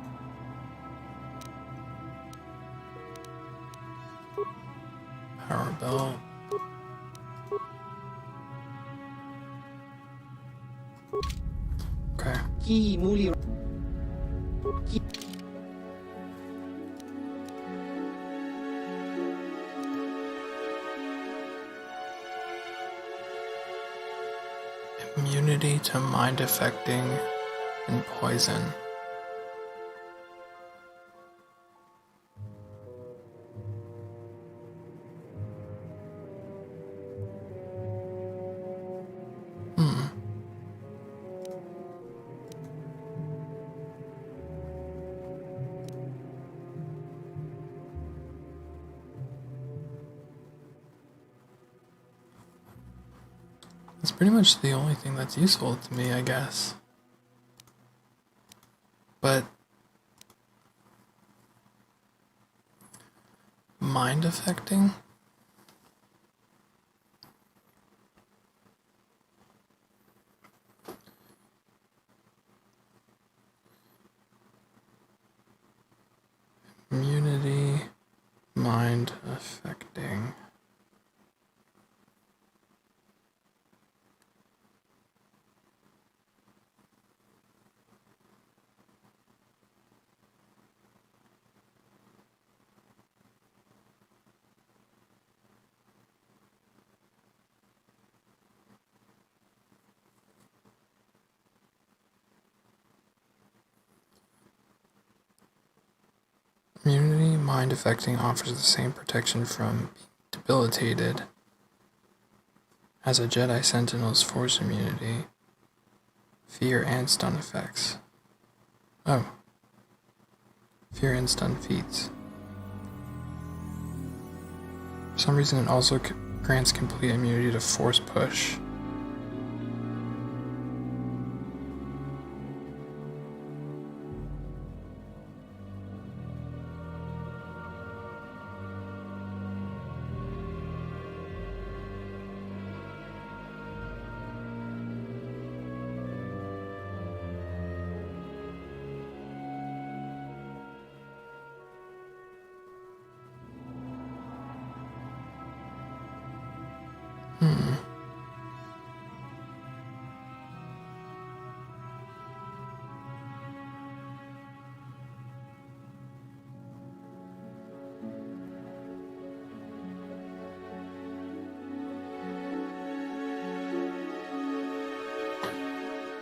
Power belt. Okay. Immunity to mind affecting and poison. That's pretty much the only thing that's useful to me, I guess. But mind affecting? Immunity, mind affecting. Immunity, mind affecting offers the same protection from being debilitated as a Jedi Sentinel's force immunity, fear and stun effects. Oh. Fear and stun feats. For some reason it also grants complete immunity to force push.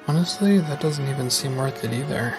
Honestly, that doesn't even seem worth it either.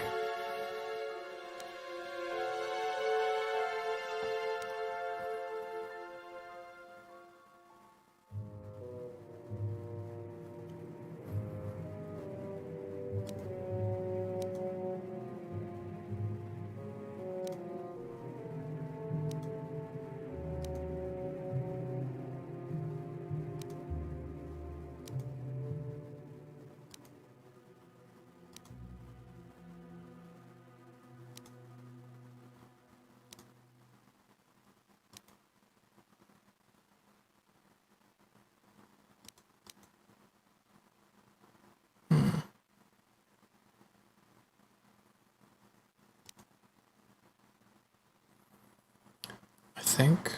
I think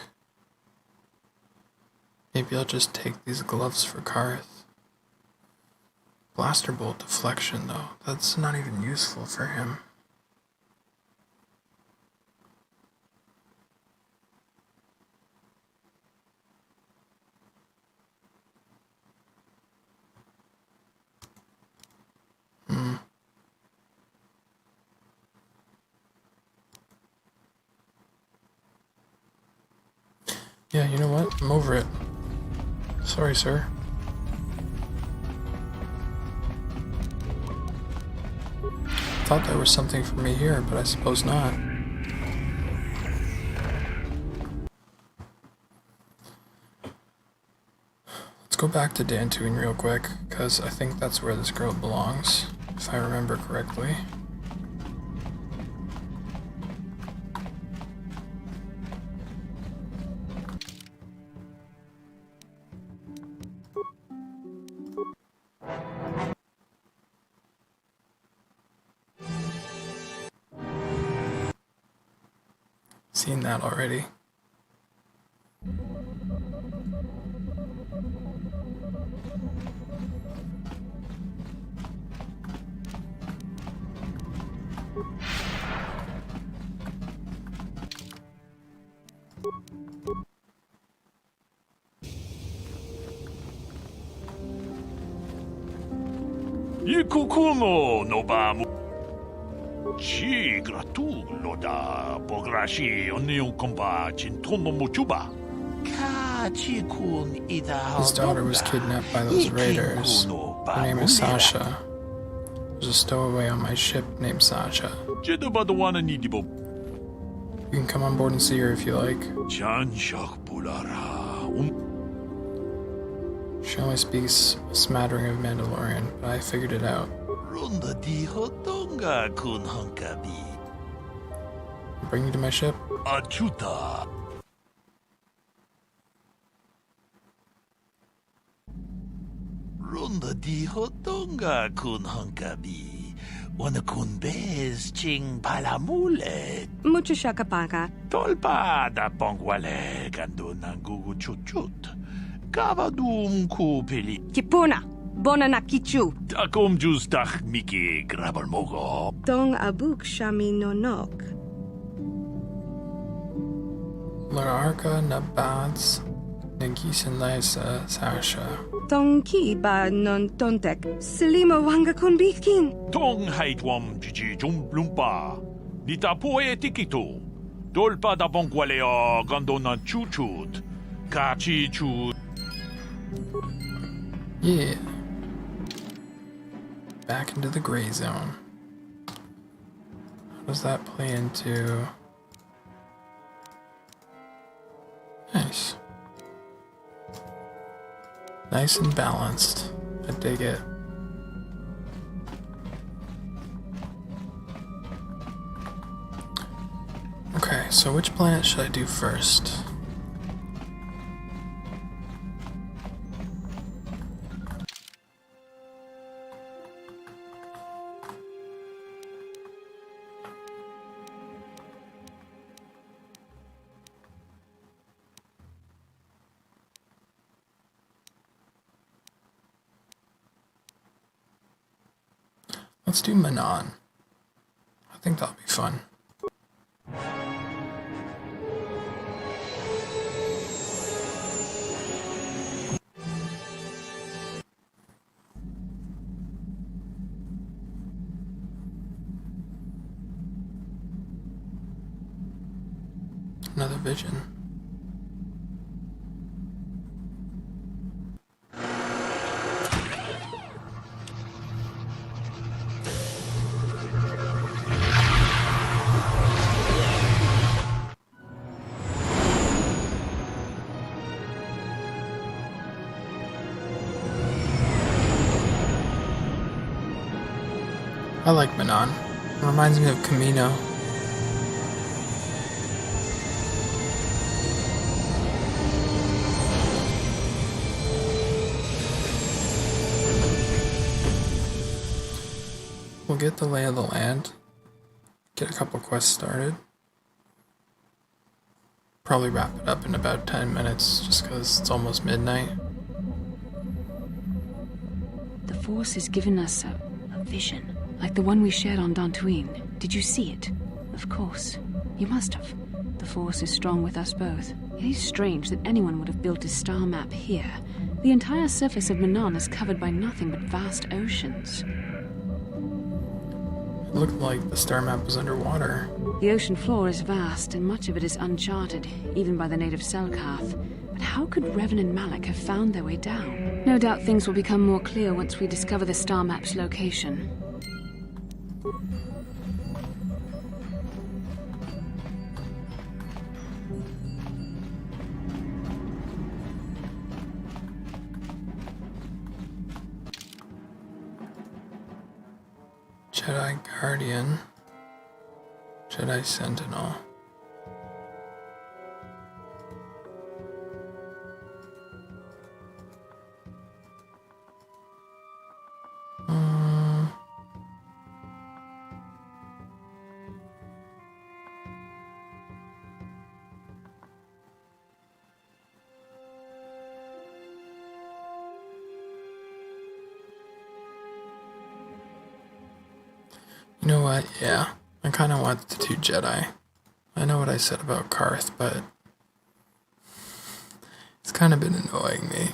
maybe I'll just take these gloves for Karth. Blaster bolt deflection, though, that's not even useful for him. Yeah, you know what? I'm over it. Sorry, sir. Thought there was something for me here, but I suppose not. Let's go back to Dantooine real quick, because I think that's where this girl belongs, if I remember correctly. Seen that already. Ikukumo no ba mu. Ci gratulo da pograshi onio komba cintono mochuba. His daughter was kidnapped by those raiders. Her name is Sasha. There's a stowaway on my ship named Sasha. You can come on board and see her if you like. She only speaks a smattering of Mandalorian, but I figured it out. Bring you to my ship? Achuta. Ronda di hotonga kun hankabi. Wana kun bez ching palamule. Mucho shakapaka. Tolpa da pongwale kando nangugu chuchut. Kavadum kupili. Kipuna. Bona na kichu. Takom justach miki grabal mogo. Tong abuk shami nonok. Lararka Nabads Nagisan Lysa Sasha. Tong ki ba non tontek. Selima wanga kun bikin. Tong haitwam jiji jumplumpa. Nitapoe tikito. Dolpa da bongwaleo gandona chuchut. Kachi chu. Yeah. Back into the gray zone. How does that play into... Nice. Nice and balanced. I dig it. Okay, so which planet should I do first? Let's do Manon. I think that'll be fun. Another vision. I like Manon. It reminds me of Camino. We'll get the lay of the land, get a couple quests started, probably wrap it up in about 10 minutes just because it's almost midnight. The Force has given us a vision, like the one we shared on Dantooine. Did you see it? Of course. You must have. The Force is strong with us both. It is strange that anyone would have built a star map here. The entire surface of Manon is covered by nothing but vast oceans. It looked like the star map was underwater. The ocean floor is vast, and much of it is uncharted, even by the native Selkath. But how could Revan and Malak have found their way down? No doubt things will become more clear once we discover the star map's location. Jedi Guardian, Jedi Sentinel. You know what? Yeah, I kind of want the two Jedi. I know what I said about Karth, but it's kind of been annoying me.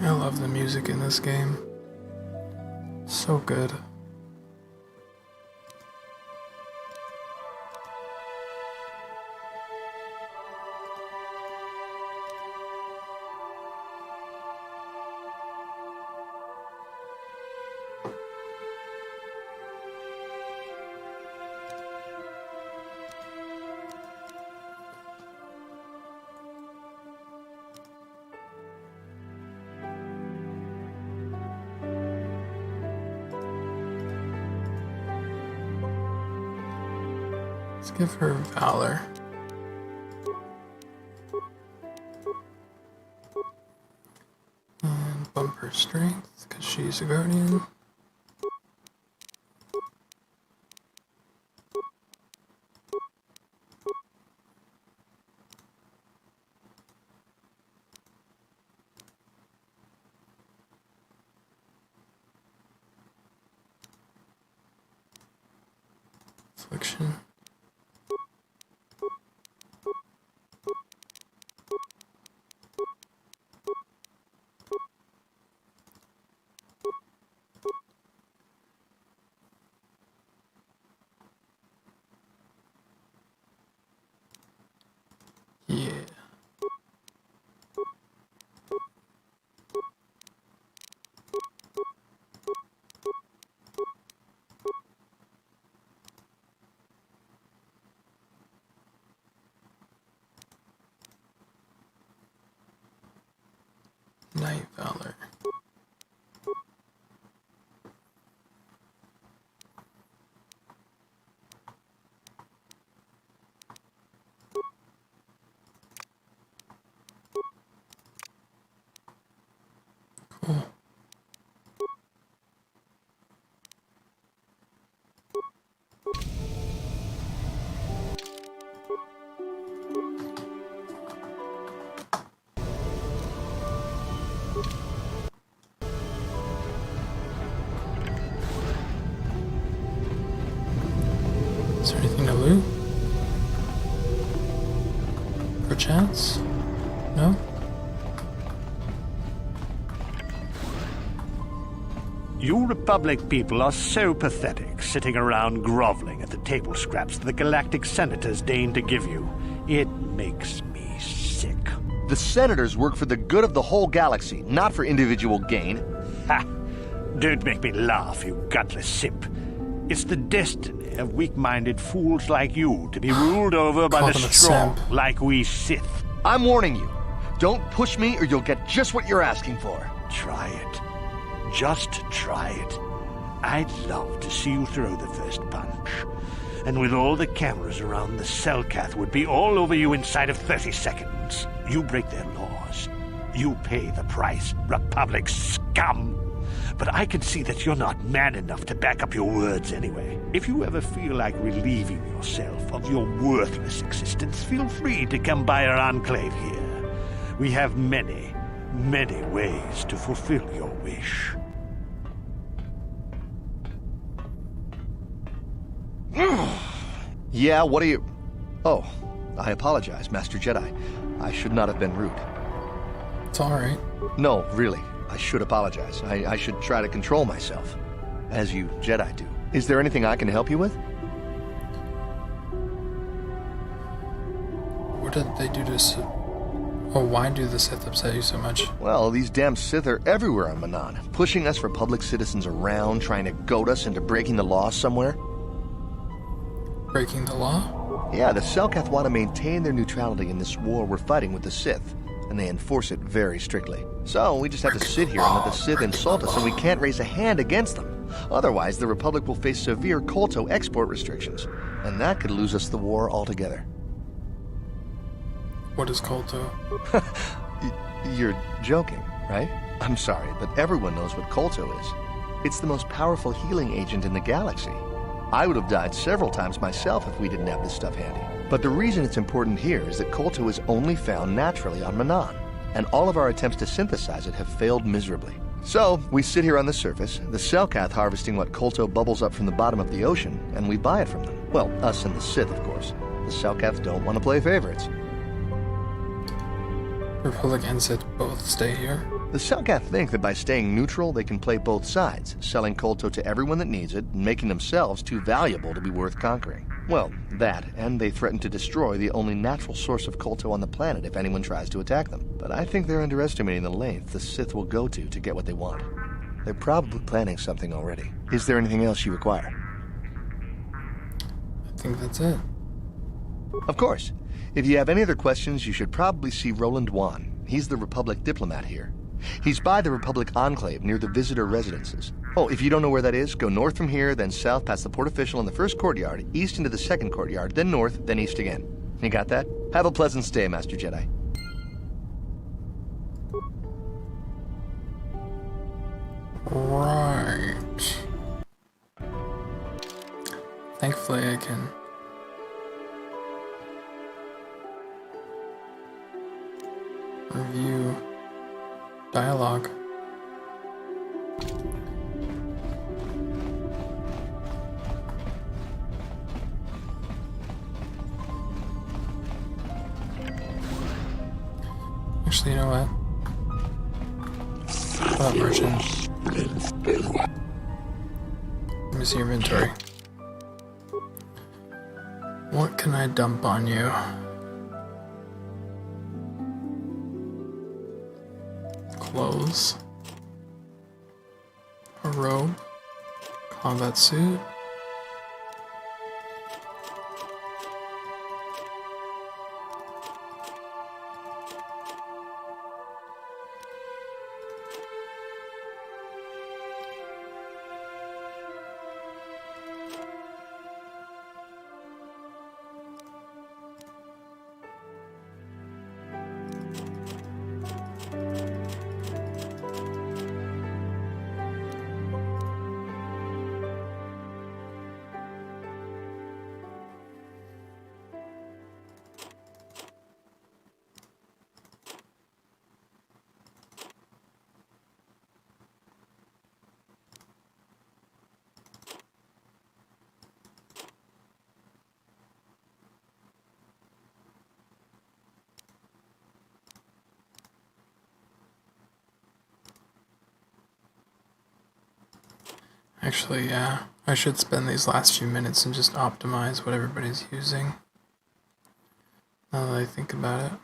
I love the music in this game. So good. Let's give her Valor. And bump her Strength, because she's a Guardian. Affliction. Yeah. Night Valor. Cool. Is there anything to loot? Perchance? No? You Republic people are so pathetic, sitting around groveling at the table scraps the galactic senators deign to give you. It makes me sick. The senators work for the good of the whole galaxy, not for individual gain. Ha! Don't make me laugh, you gutless simp. It's the destiny of weak-minded fools like you to be ruled over by the strong, like we Sith. I'm warning you. Don't push me or you'll get just what you're asking for. Try it. Just try it. I'd love to see you throw the first punch. And with all the cameras around, the Selkath would be all over you inside of 30 seconds. You break their laws. You pay the price, Republic scum. But I can see that you're not man enough to back up your words anyway. If you ever feel like relieving yourself of your worthless existence, feel free to come by our enclave here. We have many, many ways to fulfill your wish. Yeah, what are you... Oh, I apologize, Master Jedi. I should not have been rude. It's alright. No, really. I should apologize. I should try to control myself, as you Jedi do. Is there anything I can help you with? What did they do to... Oh, why do the Sith upset you so much? Well, these damn Sith are everywhere on Manan, pushing us Republic citizens around, trying to goad us into breaking the law somewhere. Breaking the law? Yeah, the Selkath want to maintain their neutrality in this war we're fighting with the Sith, and they enforce it very strictly. So we just have to sit here and let the Sith insult us, and we can't raise a hand against them. Otherwise, the Republic will face severe KOTOR export restrictions, and that could lose us the war altogether. What is KOTOR? You're joking, right? I'm sorry, but everyone knows what KOTOR is. It's the most powerful healing agent in the galaxy. I would have died several times myself if we didn't have this stuff handy. But the reason it's important here is that KOTOR is only found naturally on Manan, and all of our attempts to synthesize it have failed miserably. So, we sit here on the surface, the Selkath harvesting what KOTOR bubbles up from the bottom of the ocean, and we buy it from them. Well, us and the Sith, of course. The Selkath don't want to play favorites. Republic and Sith both stay here? The Selkath think that by staying neutral, they can play both sides, selling KOTOR to everyone that needs it, and making themselves too valuable to be worth conquering. Well, that, and they threaten to destroy the only natural source of KOTOR on the planet if anyone tries to attack them. But I think they're underestimating the length the Sith will go to get what they want. They're probably planning something already. Is there anything else you require? I think that's it. Of course. If you have any other questions, you should probably see Roland Wan. He's the Republic diplomat here. He's by the Republic Enclave near the visitor residences. Oh, if you don't know where that is, go north from here, then south past the port official in the first courtyard, east into the second courtyard, then north, then east again. You got that? Have a pleasant stay, Master Jedi. Right. Thankfully I can review dialogue. Actually, you know what? What merchant? Let me see your inventory. What can I dump on you? Clothes. A robe. Combat suit. Actually, yeah. I should spend these last few minutes and just optimize what everybody's using. Now that I think about it.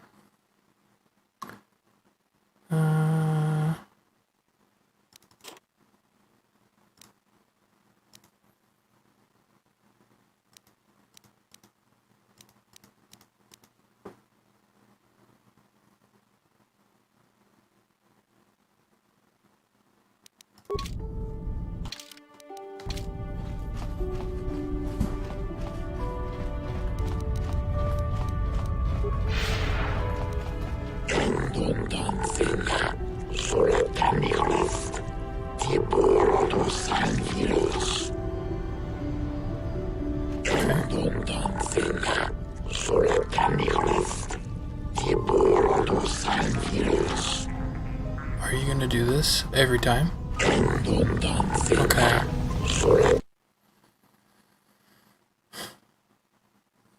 Are you gonna do this every time? Okay.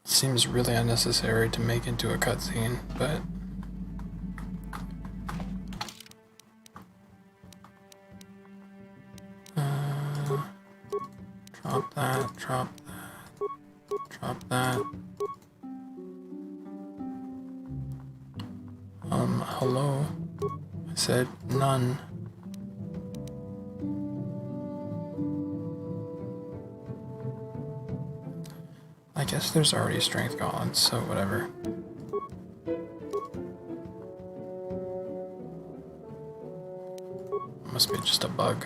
Seems really unnecessary to make into a cutscene, but drop that, drop that, drop that. Hello? I said none. I guess there's already strength gauntlets, so whatever. Must be just a bug.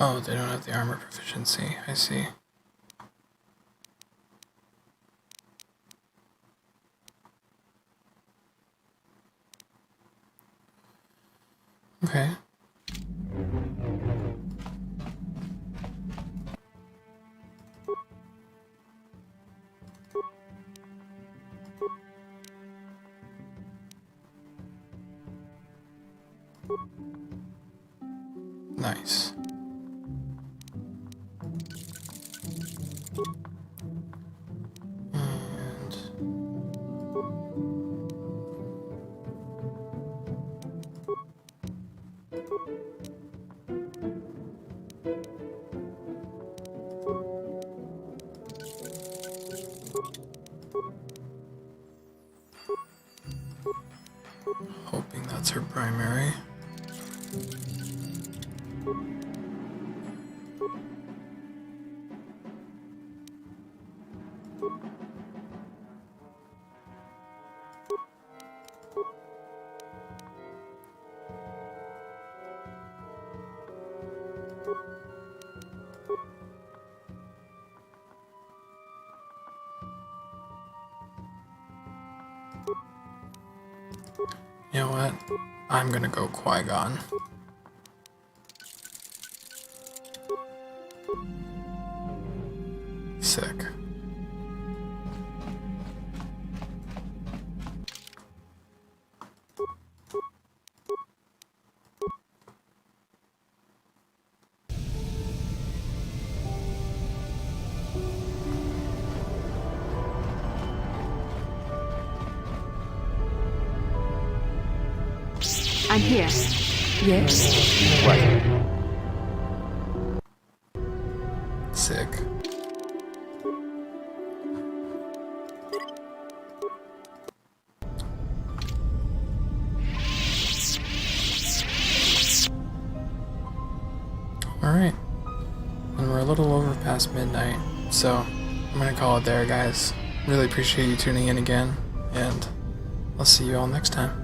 Oh, they don't have the armor proficiency. I see. Okay. Nice. Hoping that's her primary. You know what? I'm gonna go Qui-Gon. Sick. I'm here. Yes? Right. Sick. Alright. And we're a little over past midnight, so I'm gonna call it there, guys. Really appreciate you tuning in again, and I'll see you all next time.